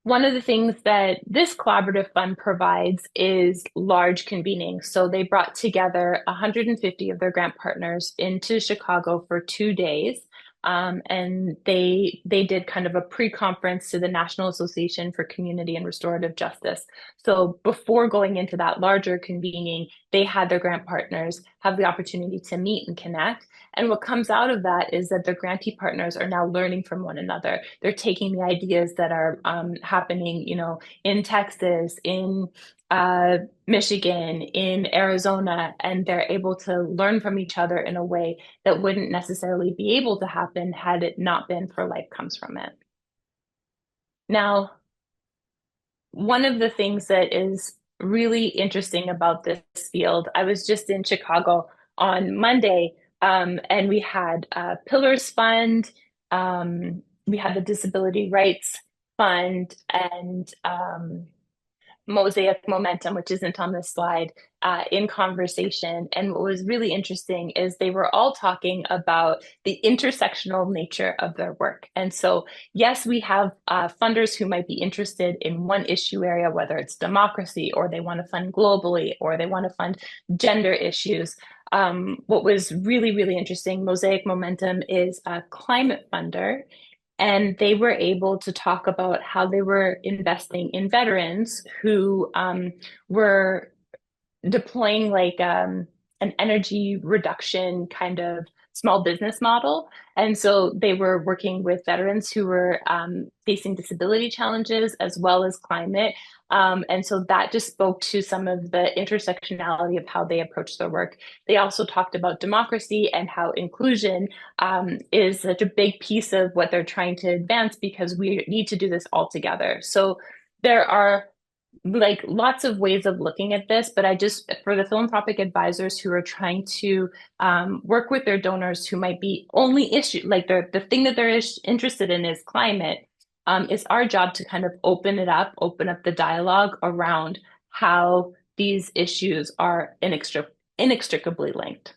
one of the things that this collaborative fund provides is large convening. So they brought together 150 of their grant partners into Chicago for 2 days. And they did kind of a pre-conference to the National Association for Community and Restorative Justice. So before going into that larger convening, they had their grant partners have the opportunity to meet and connect. And what comes out of that is that the grantee partners are now learning from one another. They're taking the ideas that are happening, in Texas, in Michigan, in Arizona, and they're able to learn from each other in a way that wouldn't necessarily be able to happen had it not been for Life Comes From It. Now, one of the things that is really interesting about this field, I was just in Chicago on Monday, and we had Pillars Fund, we had the Disability Rights Fund, and Mosaic Momentum, which isn't on this slide, in conversation. And what was really interesting is they were all talking about the intersectional nature of their work. And so, yes, we have funders who might be interested in one issue area, whether it's democracy, or they want to fund globally, or they want to fund gender issues. What was really, really interesting, Mosaic Momentum is a climate funder. And they were able to talk about how they were investing in veterans who were deploying like an energy reduction kind of small business model. And so they were working with veterans who were facing disability challenges as well as climate. And so that just spoke to some of the intersectionality of how they approach their work. They also talked about democracy and how inclusion is such a big piece of what they're trying to advance because we need to do this all together. So there are like lots of ways of looking at this, but I just, for the philanthropic advisors who are trying to work with their donors who might be only issue, like the thing that they're interested in is climate, it's our job to kind of open up the dialogue around how these issues are inextricably linked.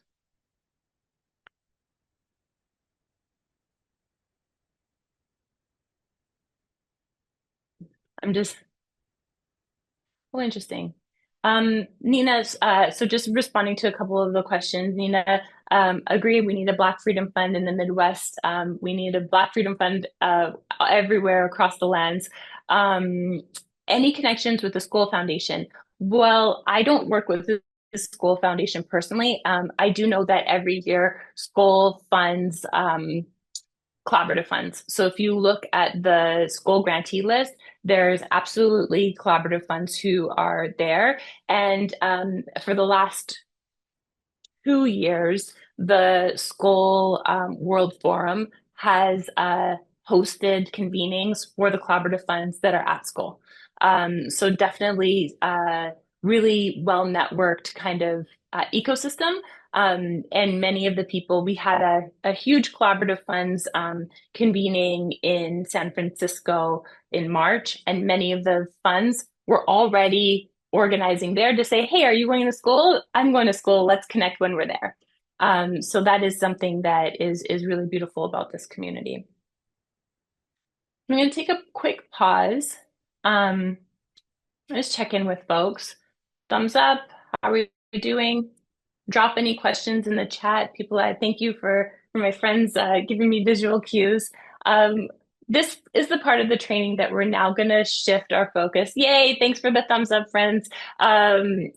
I'm just Oh, interesting. Nina, so just responding to a couple of the questions, Nina, Agree, we need a Black Freedom Fund in the Midwest. We need a Black Freedom Fund everywhere across the lands. Any connections with the School Foundation? Well, I don't work with the School Foundation personally. I do know that every year School funds collaborative funds. So if you look at the school grantee list, there's absolutely collaborative funds who are there. And for the last 2 years, the School World Forum has hosted convenings for the collaborative funds that are at school. So definitely really well networked kind of ecosystem. And many of the people, we had a huge collaborative funds convening in San Francisco in March, and many of the funds were already organizing there to say, hey, are you going to school? I'm going to school. Let's connect when we're there. So that is something that is really beautiful about this community. I'm going to take a quick pause. Just check in with folks. Thumbs up. How are we doing? Drop any questions in the chat. People, I thank you for my friends giving me visual cues. This is the part of the training that we're now going to shift our focus. Yay, thanks for the thumbs up, friends. We're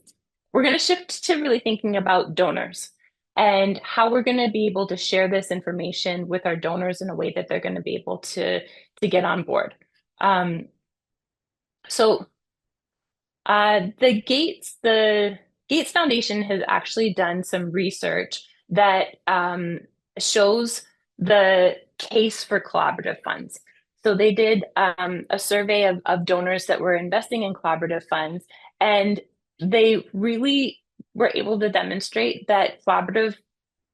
going to shift to really thinking about donors and how we're going to be able to share this information with our donors in a way that they're going to be able to get on board. So the Gates Foundation has actually done some research that shows the case for collaborative funds. So they did a survey of donors that were investing in collaborative funds, and they really were able to demonstrate that collaborative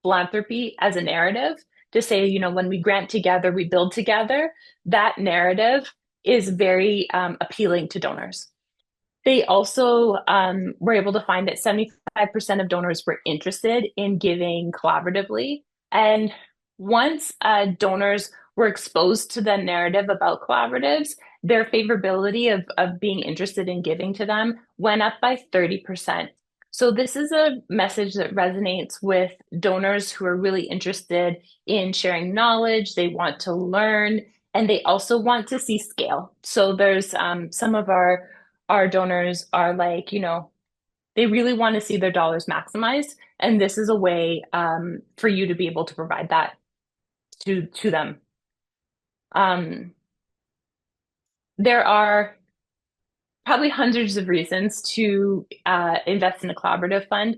philanthropy as a narrative to say, you know, when we grant together, we build together, that narrative is very appealing to donors. They also were able to find that 75% of donors were interested in giving collaboratively. And once donors were exposed to the narrative about collaboratives, their favorability of being interested in giving to them went up by 30%. So this is a message that resonates with donors who are really interested in sharing knowledge. They want to learn, and they also want to see scale. So there's some of our donors are like, you know, they really want to see their dollars maximized. And this is a way for you to be able to provide that to them. There are probably hundreds of reasons to invest in a collaborative fund.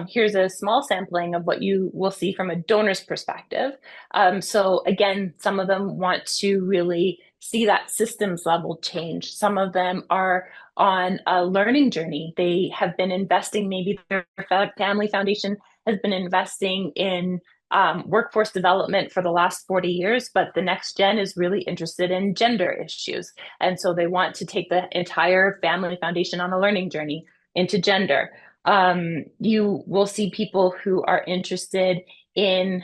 Here's a small sampling of what you will see from a donor's perspective. So again, some of them want to really see that systems level change. Some of them are on a learning journey. They have been investing, maybe their family foundation has been investing in workforce development for the last 40 years, but the next gen is really interested in gender issues. And so they want to take the entire family foundation on a learning journey into gender. You will see people who are interested in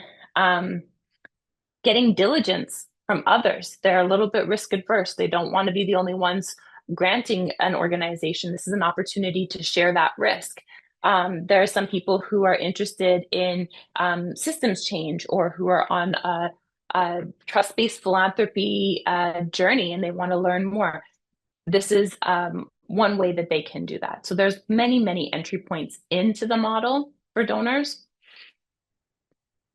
getting diligence from others. They're a little bit risk adverse. They don't want to be the only ones granting an organization. This is an opportunity to share that risk. There are some people who are interested in systems change or who are on a trust-based philanthropy journey and they want to learn more. This is one way that they can do that. So there's many, many entry points into the model for donors.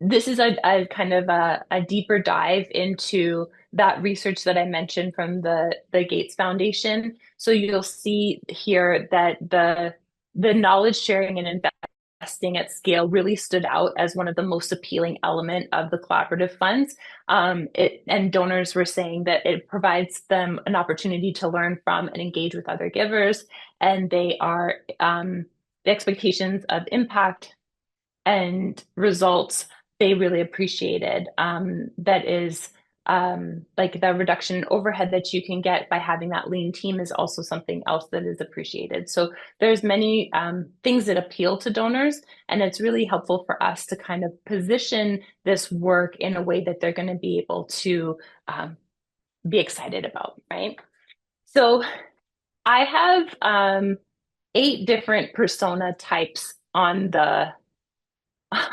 This is a kind of a deeper dive into that research that I mentioned from the Gates Foundation. So you'll see here that the knowledge sharing and investing at scale really stood out as one of the most appealing element of the collaborative funds. And donors were saying that it provides them an opportunity to learn from and engage with other givers. And they are the expectations of impact and results they really appreciated. That is like the reduction in overhead that you can get by having that lean team is also something else that is appreciated. So there's many things that appeal to donors, and it's really helpful for us to kind of position this work in a way that they're going to be able to be excited about, right? So I have 8 different persona types on the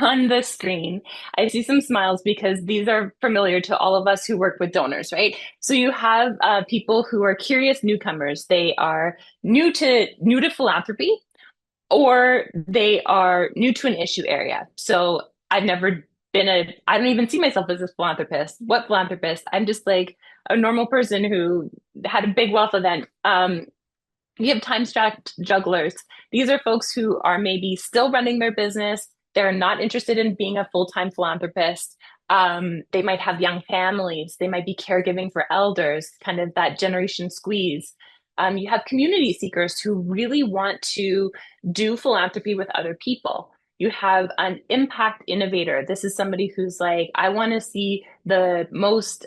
on the screen, I see some smiles because these are familiar to all of us who work with donors, right? So you have people who are curious newcomers. They are new to philanthropy, or they are new to an issue area. So I've never I don't even see myself as a philanthropist. What philanthropist? I'm just like a normal person who had a big wealth event. You have time-strapped jugglers. These are folks who are maybe still running their business. They're not interested in being a full-time philanthropist. They might have young families. They might be caregiving for elders, kind of that generation squeeze. You have community seekers who really want to do philanthropy with other people. You have an impact innovator. This is somebody who's like, I want to see the most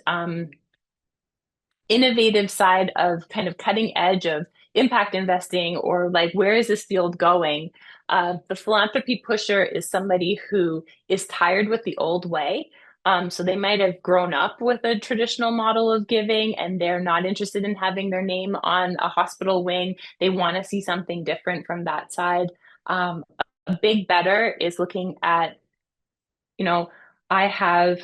innovative side of kind of cutting edge of impact investing, or like, where is this field going? The philanthropy pusher is somebody who is tired with the old way. So they might have grown up with a traditional model of giving and they're not interested in having their name on a hospital wing. They want to see something different from that side. Um, a big better is looking at, you know, I have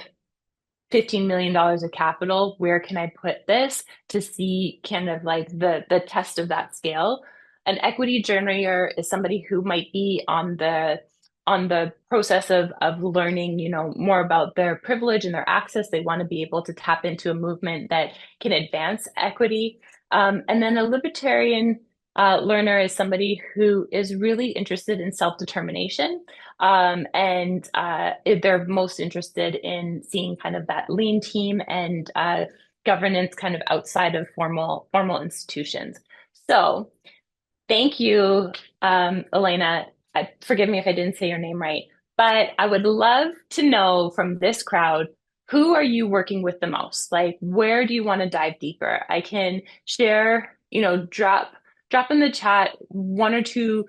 $15 million of capital. Where can I put this to see kind of like the test of that scale? An equity generator is somebody who might be on the process of learning, more about their privilege and their access. They want to be able to tap into a movement that can advance equity. And then a libertarian learner is somebody who is really interested in self-determination. And they're most interested in seeing kind of that lean team and governance kind of outside of formal institutions. So thank you, Elena. Forgive me if I didn't say your name right, but I would love to know from this crowd, who are you working with the most? Like, where do you want to dive deeper? I can share, drop in the chat one or two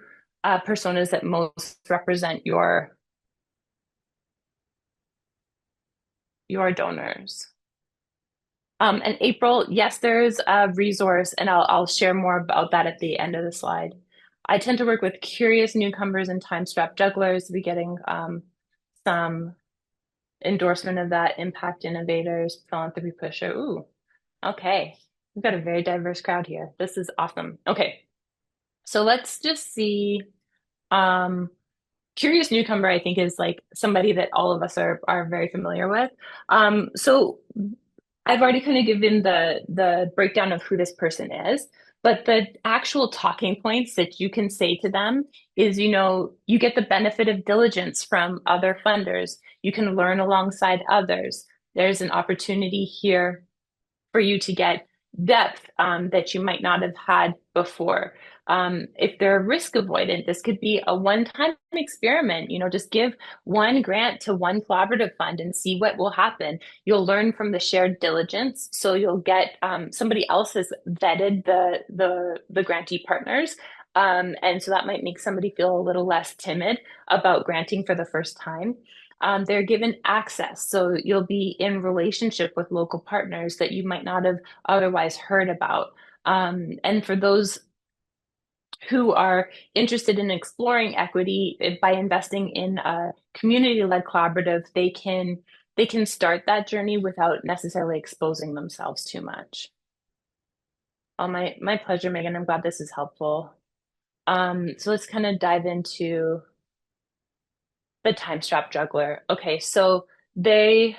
personas that most represent your donors. And April, yes, there's a resource, and I'll share more about that at the end of the slide. I tend to work with curious newcomers and time-strapped jugglers to be getting some endorsement of that. Impact innovators, philanthropy pusher. Ooh, okay. We've got a very diverse crowd here. This is awesome. Okay, so let's just see. Curious newcomer, I think, is like somebody that all of us are very familiar with. So I've already kind of given the breakdown of who this person is, but the actual talking points that you can say to them is, you get the benefit of diligence from other funders. You can learn alongside others. There's an opportunity here for you to get depth that you might not have had before. If they're risk avoidant, this could be a one-time experiment. Just give one grant to one collaborative fund and see what will happen. You'll learn from the shared diligence. So you'll get somebody else has vetted the grantee partners. And so that might make somebody feel a little less timid about granting for the first time. They're given access. So you'll be in relationship with local partners that you might not have otherwise heard about. And for those who are interested in exploring equity by investing in a community-led collaborative, they can start that journey without necessarily exposing themselves too much. Oh, my pleasure, Megan. I'm glad this is helpful. So let's kind of dive into the time strap juggler. Okay, so the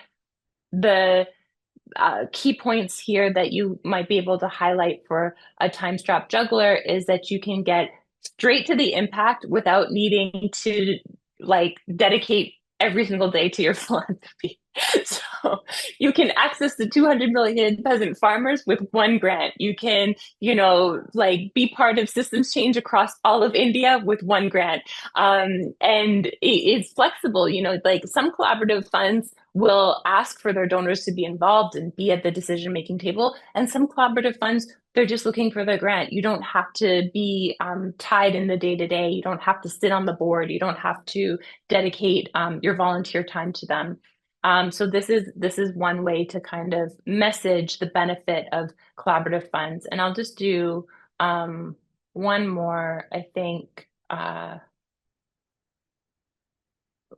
key points here that you might be able to highlight for a time strap juggler is that you can get straight to the impact without needing to like dedicate every single day to your philanthropy. So you can access the 200 million peasant farmers with one grant. You can, like be part of systems change across all of India with one grant. And it's flexible, like some collaborative funds will ask for their donors to be involved and be at the decision-making table. And some collaborative funds, they're just looking for the grant. You don't have to be tied in the day-to-day. You don't have to sit on the board. You don't have to dedicate your volunteer time to them. So this is one way to kind of message the benefit of collaborative funds. And I'll just do one more, I think.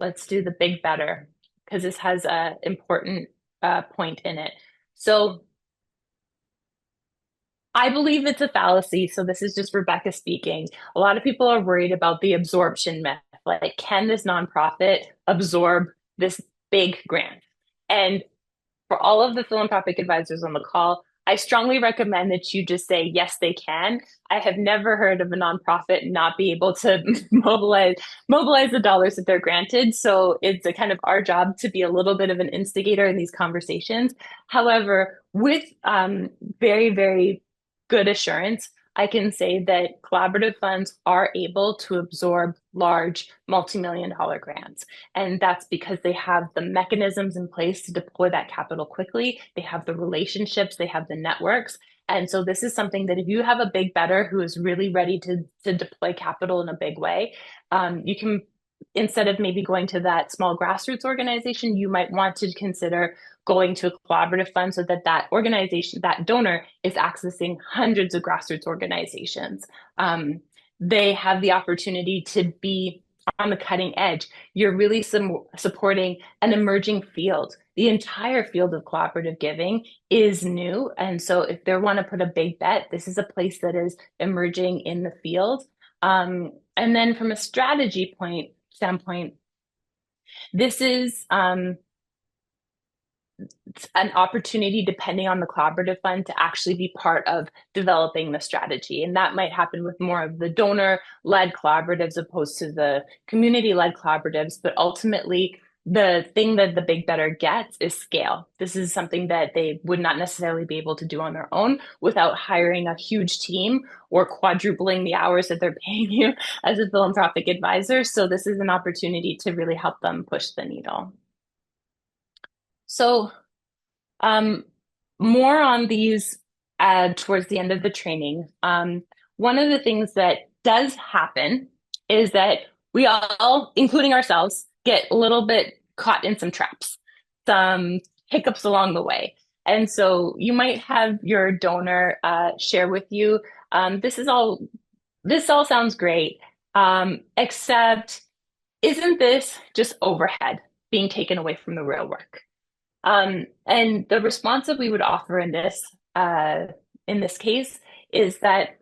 let's do the big better, because this has an important point in it. So I believe it's a fallacy. So this is just Rebecca speaking. A lot of people are worried about the absorption myth. Like, can this nonprofit absorb this big grant? And for all of the philanthropic advisors on the call, I strongly recommend that you just say, yes, they can. I have never heard of a nonprofit not be able to mobilize the dollars that they're granted. So it's a kind of our job to be a little bit of an instigator in these conversations. However, with very, very good assurance, I can say that collaborative funds are able to absorb large multi-million-dollar grants. And that's because they have the mechanisms in place to deploy that capital quickly. They have the relationships, they have the networks. And so this is something that if you have a big bettor who is really ready to deploy capital in a big way, you can, instead of maybe going to that small grassroots organization, you might want to consider going to a collaborative fund so that that organization, that donor, is accessing hundreds of grassroots organizations. They have the opportunity to be on the cutting edge. You're really supporting an emerging field. The entire field of collaborative giving is new. And so if they want to put a big bet, this is a place that is emerging in the field. And then from a strategy standpoint, this is an opportunity, depending on the collaborative fund, to actually be part of developing the strategy. And that might happen with more of the donor-led collaboratives opposed to the community-led collaboratives. But ultimately, the thing that the big bettor gets is scale. This is something that they would not necessarily be able to do on their own without hiring a huge team or quadrupling the hours that they're paying you as a philanthropic advisor. So this is an opportunity to really help them push the needle. So more on these towards the end of the training. One of the things that does happen is that we all, including ourselves, get a little bit caught in some traps, some hiccups along the way. And so you might have your donor share with you, this all sounds great, except isn't this just overhead being taken away from the real work? And the response that we would offer in this case is that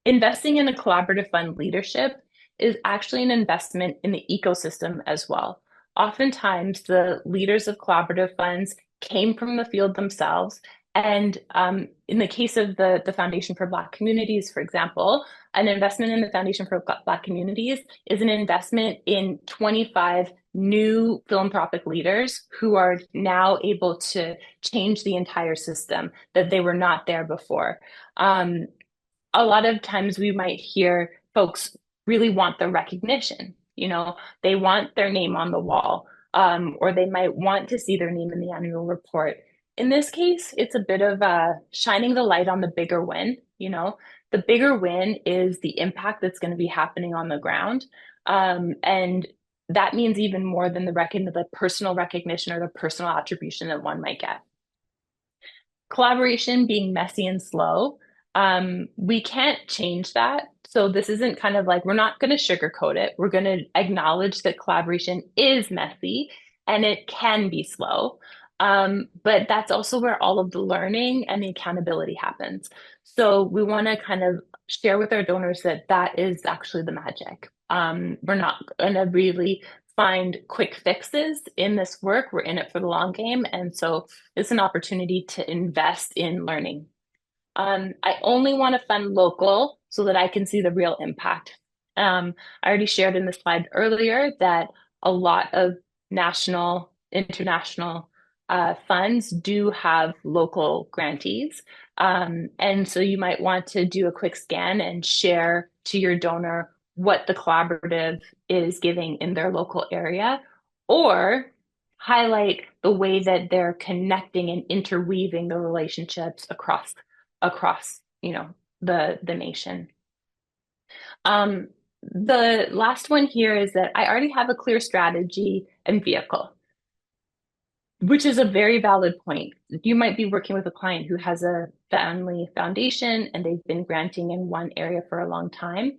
investing in a collaborative fund leadership is actually an investment in the ecosystem as well. Oftentimes, the leaders of collaborative funds came from the field themselves. And in the case of the Foundation for Black Communities, for example, an investment in the Foundation for Black Communities is an investment in 25 new philanthropic leaders who are now able to change the entire system, that they were not there before. A lot of times we might hear folks really want the recognition, they want their name on the wall, or they might want to see their name in the annual report. In this case, it's a bit of shining the light on the bigger win. The bigger win is the impact that's going to be happening on the ground. And that means even more than the personal recognition or the personal attribution that one might get. Collaboration being messy and slow, we can't change that. So this isn't kind of like, we're not going to sugarcoat it. We're going to acknowledge that collaboration is messy and it can be slow. But that's also where all of the learning and the accountability happens. So we want to kind of share with our donors that is actually the magic. We're not going to really find quick fixes in this work. We're in it for the long game. And so it's an opportunity to invest in learning. I only want to fund local so that I can see the real impact. I already shared in the slide earlier that a lot of national, international funds do have local grantees. And so you might want to do a quick scan and share to your donor what the collaborative is giving in their local area, or highlight the way that they're connecting and interweaving the relationships across the nation. The last one here is that I already have a clear strategy and vehicle, which is a very valid point. You might be working with a client who has a family foundation and they've been granting in one area for a long time.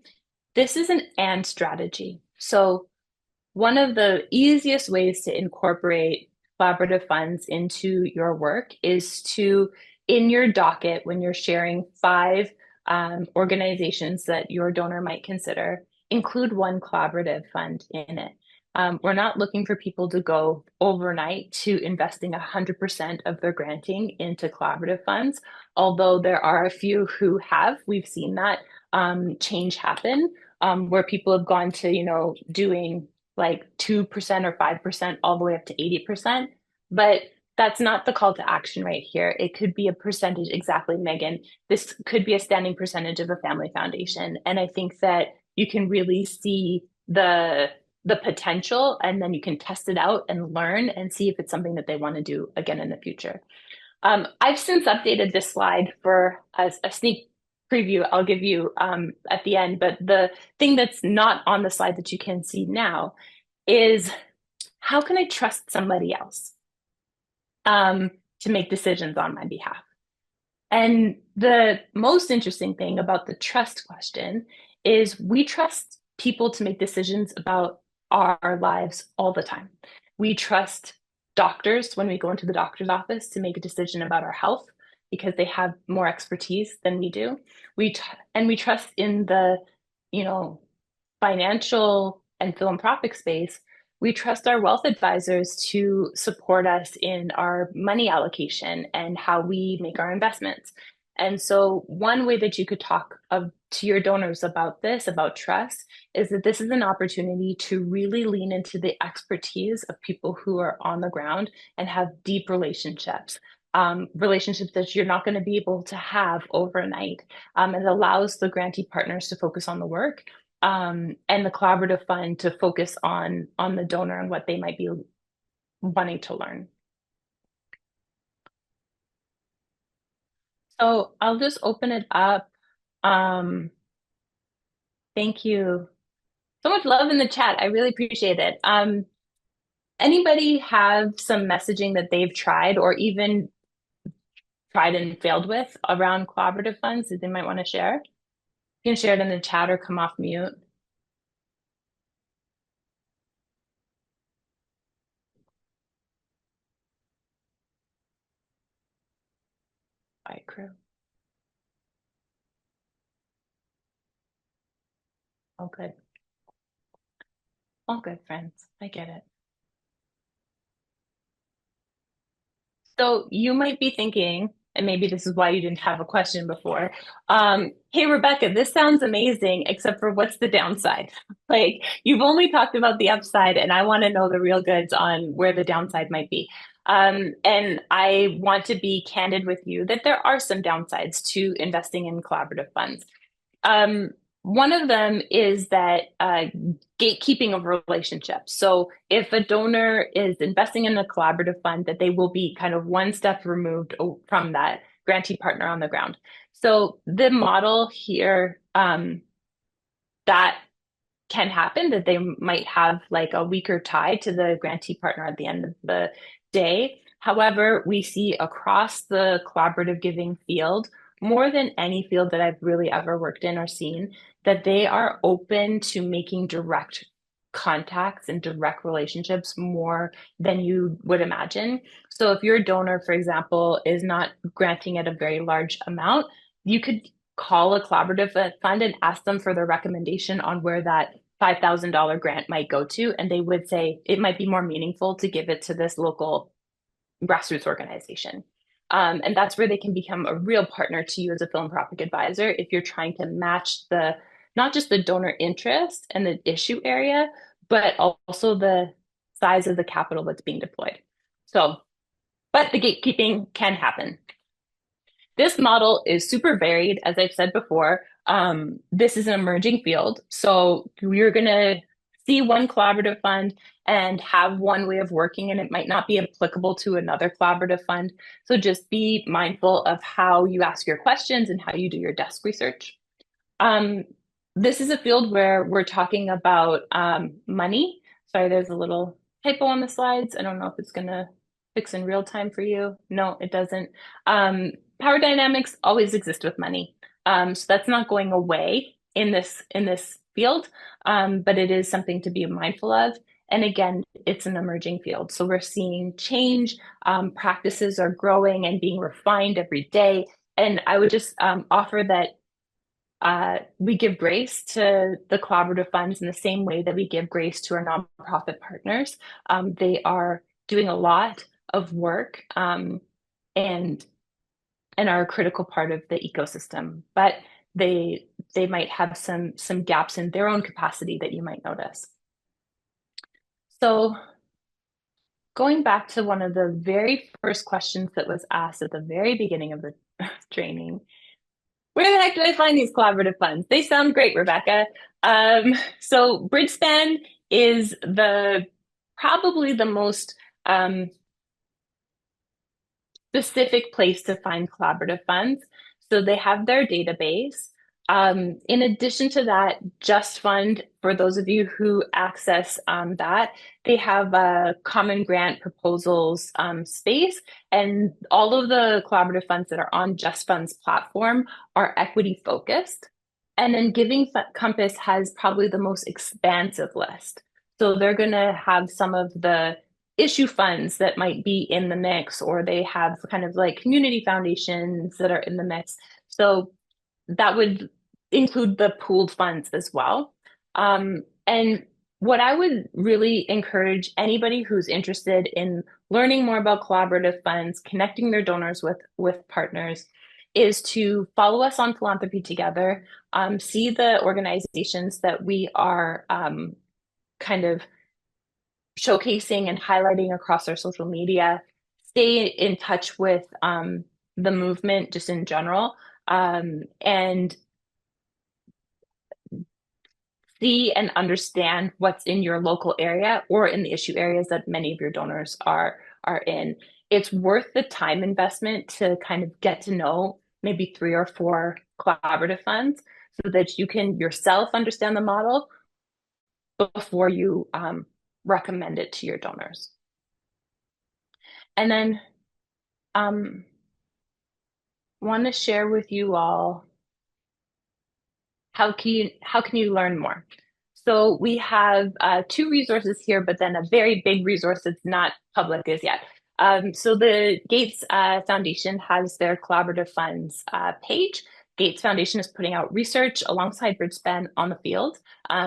This is an and strategy. So one of the easiest ways to incorporate collaborative funds into your work is to, in your docket, when you're sharing five organizations that your donor might consider, include one collaborative fund in it. We're not looking for people to go overnight to investing 100% of their granting into collaborative funds, although there are a few who have. We've seen that change happen, where people have gone to, doing like 2% or 5% all the way up to 80%. But that's not the call to action right here. It could be a percentage, exactly, Megan. This could be a standing percentage of a family foundation. And I think that you can really see the potential, and then you can test it out and learn and see if it's something that they want to do again in the future. I've since updated this slide for a sneak preview I'll give you at the end, but the thing that's not on the slide that you can see now is, how can I trust somebody else to make decisions on my behalf? And the most interesting thing about the trust question is we trust people to make decisions about our lives all the time. We trust doctors when we go into the doctor's office to make a decision about our health because they have more expertise than we do. And we trust in the, financial and philanthropic space. We trust our wealth advisors to support us in our money allocation and how we make our investments. And so one way that you could talk to your donors about this, about trust, is that this is an opportunity to really lean into the expertise of people who are on the ground and have deep relationships. Relationships that you're not going to be able to have overnight. It allows the grantee partners to focus on the work, and the collaborative fund to focus on the donor and what they might be wanting to learn. So I'll just open it up. Thank you. So much love in the chat. I really appreciate it. Anybody have some messaging that they've tried or even tried and failed with around collaborative funds that they might want to share? You can share it in the chat or come off mute. Bye, crew. All good. All good, friends. I get it. So you might be thinking, and maybe this is why you didn't have a question before. Hey, Rebecca, this sounds amazing, except for what's the downside? Like, you've only talked about the upside, and I want to know the real goods on where the downside might be. And I want to be candid with you that there are some downsides to investing in collaborative funds. One of them is that gatekeeping of relationships. So if a donor is investing in a collaborative fund, that they will be kind of one step removed from that grantee partner on the ground. So the model here, that can happen, that they might have like a weaker tie to the grantee partner at the end of the day. However, we see across the collaborative giving field, more than any field that I've really ever worked in or seen, that they are open to making direct contacts and direct relationships more than you would imagine. So if your donor, for example, is not granting at a very large amount, you could call a collaborative fund and ask them for their recommendation on where that $5,000 grant might go to. And they would say it might be more meaningful to give it to this local grassroots organization. And that's where they can become a real partner to you as a philanthropic advisor if you're trying to match not just the donor interest and the issue area, but also the size of the capital that's being deployed. So, but the gatekeeping can happen. This model is super varied, as I've said before. This is an emerging field. So you're going to see one collaborative fund and have one way of working, and it might not be applicable to another collaborative fund. So just be mindful of how you ask your questions and how you do your desk research. This is a field where we're talking about money. Sorry, there's a little typo on the slides. I don't know if it's going to fix in real time for you. No, it doesn't. Power dynamics always exist with money. So that's not going away in this field, but it is something to be mindful of. And again, it's an emerging field. So we're seeing change. Practices are growing and being refined every day. And I would just offer that we give grace to the collaborative funds in the same way that we give grace to our nonprofit partners. They are doing a lot of work and are a critical part of the ecosystem, but they might have some gaps in their own capacity that you might notice. So going back to one of the very first questions that was asked at the very beginning of the training, where the heck do I find these collaborative funds? They sound great, Rebecca. So Bridgespan is probably the most specific place to find collaborative funds. So they have their database. In addition to that, Just Fund, for those of you who access that, they have a common grant proposals space, and all of the collaborative funds that are on Just Fund's platform are equity focused. And then Giving Compass has probably the most expansive list. So they're going to have some of the issue funds that might be in the mix, or they have kind of like community foundations that are in the mix. So that would include the pooled funds as well. And what I would really encourage anybody who's interested in learning more about collaborative funds, connecting their donors with partners, is to follow us on Philanthropy Together, see the organizations that we are kind of showcasing and highlighting across our social media, stay in touch with the movement just in general, and see and understand what's in your local area or in the issue areas that many of your donors are in. It's worth the time investment to kind of get to know maybe 3 or 4 collaborative funds so that you can yourself understand the model before you recommend it to your donors. And then want to share with you all how can you learn more. So we have 2 resources here, but then a very big resource that's not public as yet. So the Gates Foundation has their collaborative funds page. Gates Foundation is putting out research alongside Bridgespan on the field.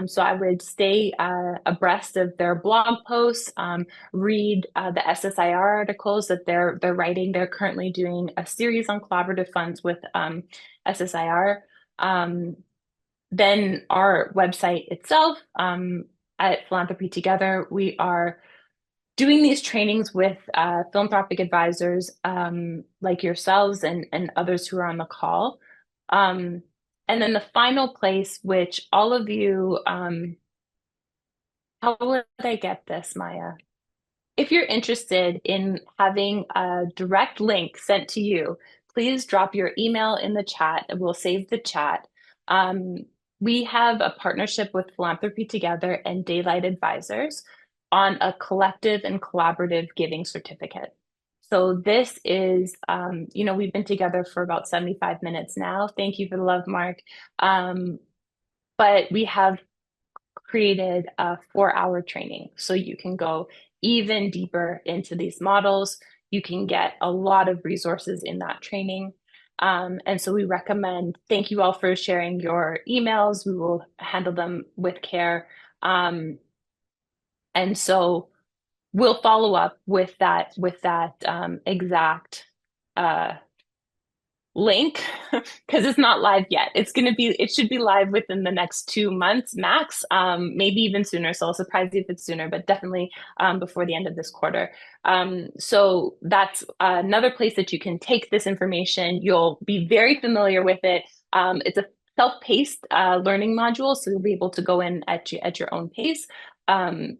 So I would stay abreast of their blog posts, read the SSIR articles that they're writing. They're currently doing a series on collaborative funds with SSIR. Then our website itself, at Philanthropy Together, we are doing these trainings with philanthropic advisors like yourselves and others who are on the call. And then the final place, which all of you, how would I get this, Maya? If you're interested in having a direct link sent to you, please drop your email in the chat and we'll save the chat. We have a partnership with Philanthropy Together and Daylight Advisors on a collective and collaborative giving certificate. So this is, we've been together for about 75 minutes now. Thank you for the love, Mark. But we have created a 4-hour training. So you can go even deeper into these models. You can get a lot of resources in that training. And so we recommend, thank you all for sharing your emails. We will handle them with care. And so we'll follow up with that exact link because it's not live yet. It should be live within the next 2 months max, maybe even sooner. So I'll surprise you if it's sooner, but definitely before the end of this quarter. So that's another place that you can take this information. You'll be very familiar with it. It's a self-paced learning module, so you'll be able to go in at your own pace.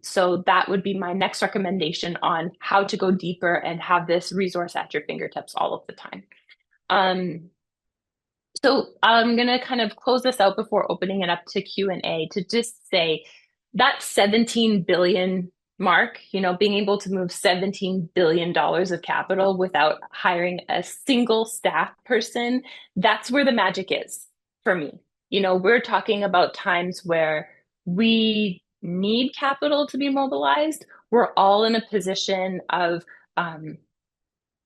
So that would be my next recommendation on how to go deeper and have this resource at your fingertips all of the time. So I'm going to kind of close this out before opening it up to Q&A to just say that 17 billion mark, being able to move $17 billion of capital without hiring a single staff person, that's where the magic is for me. We're talking about times where we need capital to be mobilized, we're all in a position of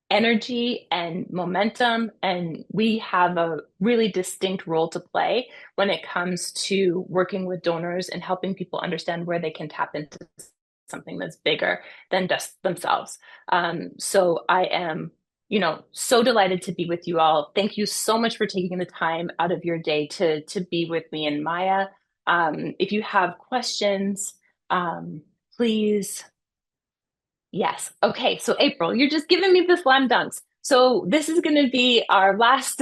energy and momentum, and we have a really distinct role to play when it comes to working with donors and helping people understand where they can tap into something that's bigger than just themselves. So I am, so delighted to be with you all. Thank you so much for taking the time out of your day to be with me and Maya. If you have questions, please. Yes. Okay. So April, you're just giving me the slam dunks. So this is going to be our last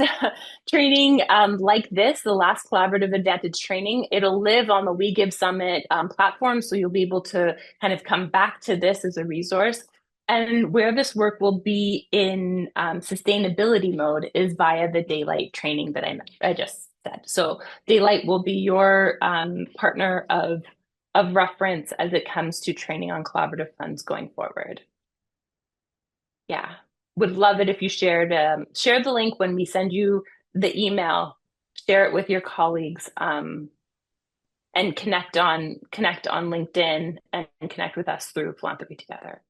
training like this, the last collaborative advantage training. It'll live on the We Give Summit platform, so you'll be able to kind of come back to this as a resource. And where this work will be in sustainability mode is via the Daylight training that I just said. So Daylight will be your partner of reference as it comes to training on collaborative funds going forward. Yeah, would love it if you share the link when we send you the email. Share it with your colleagues, and connect on LinkedIn and connect with us through Philanthropy Together.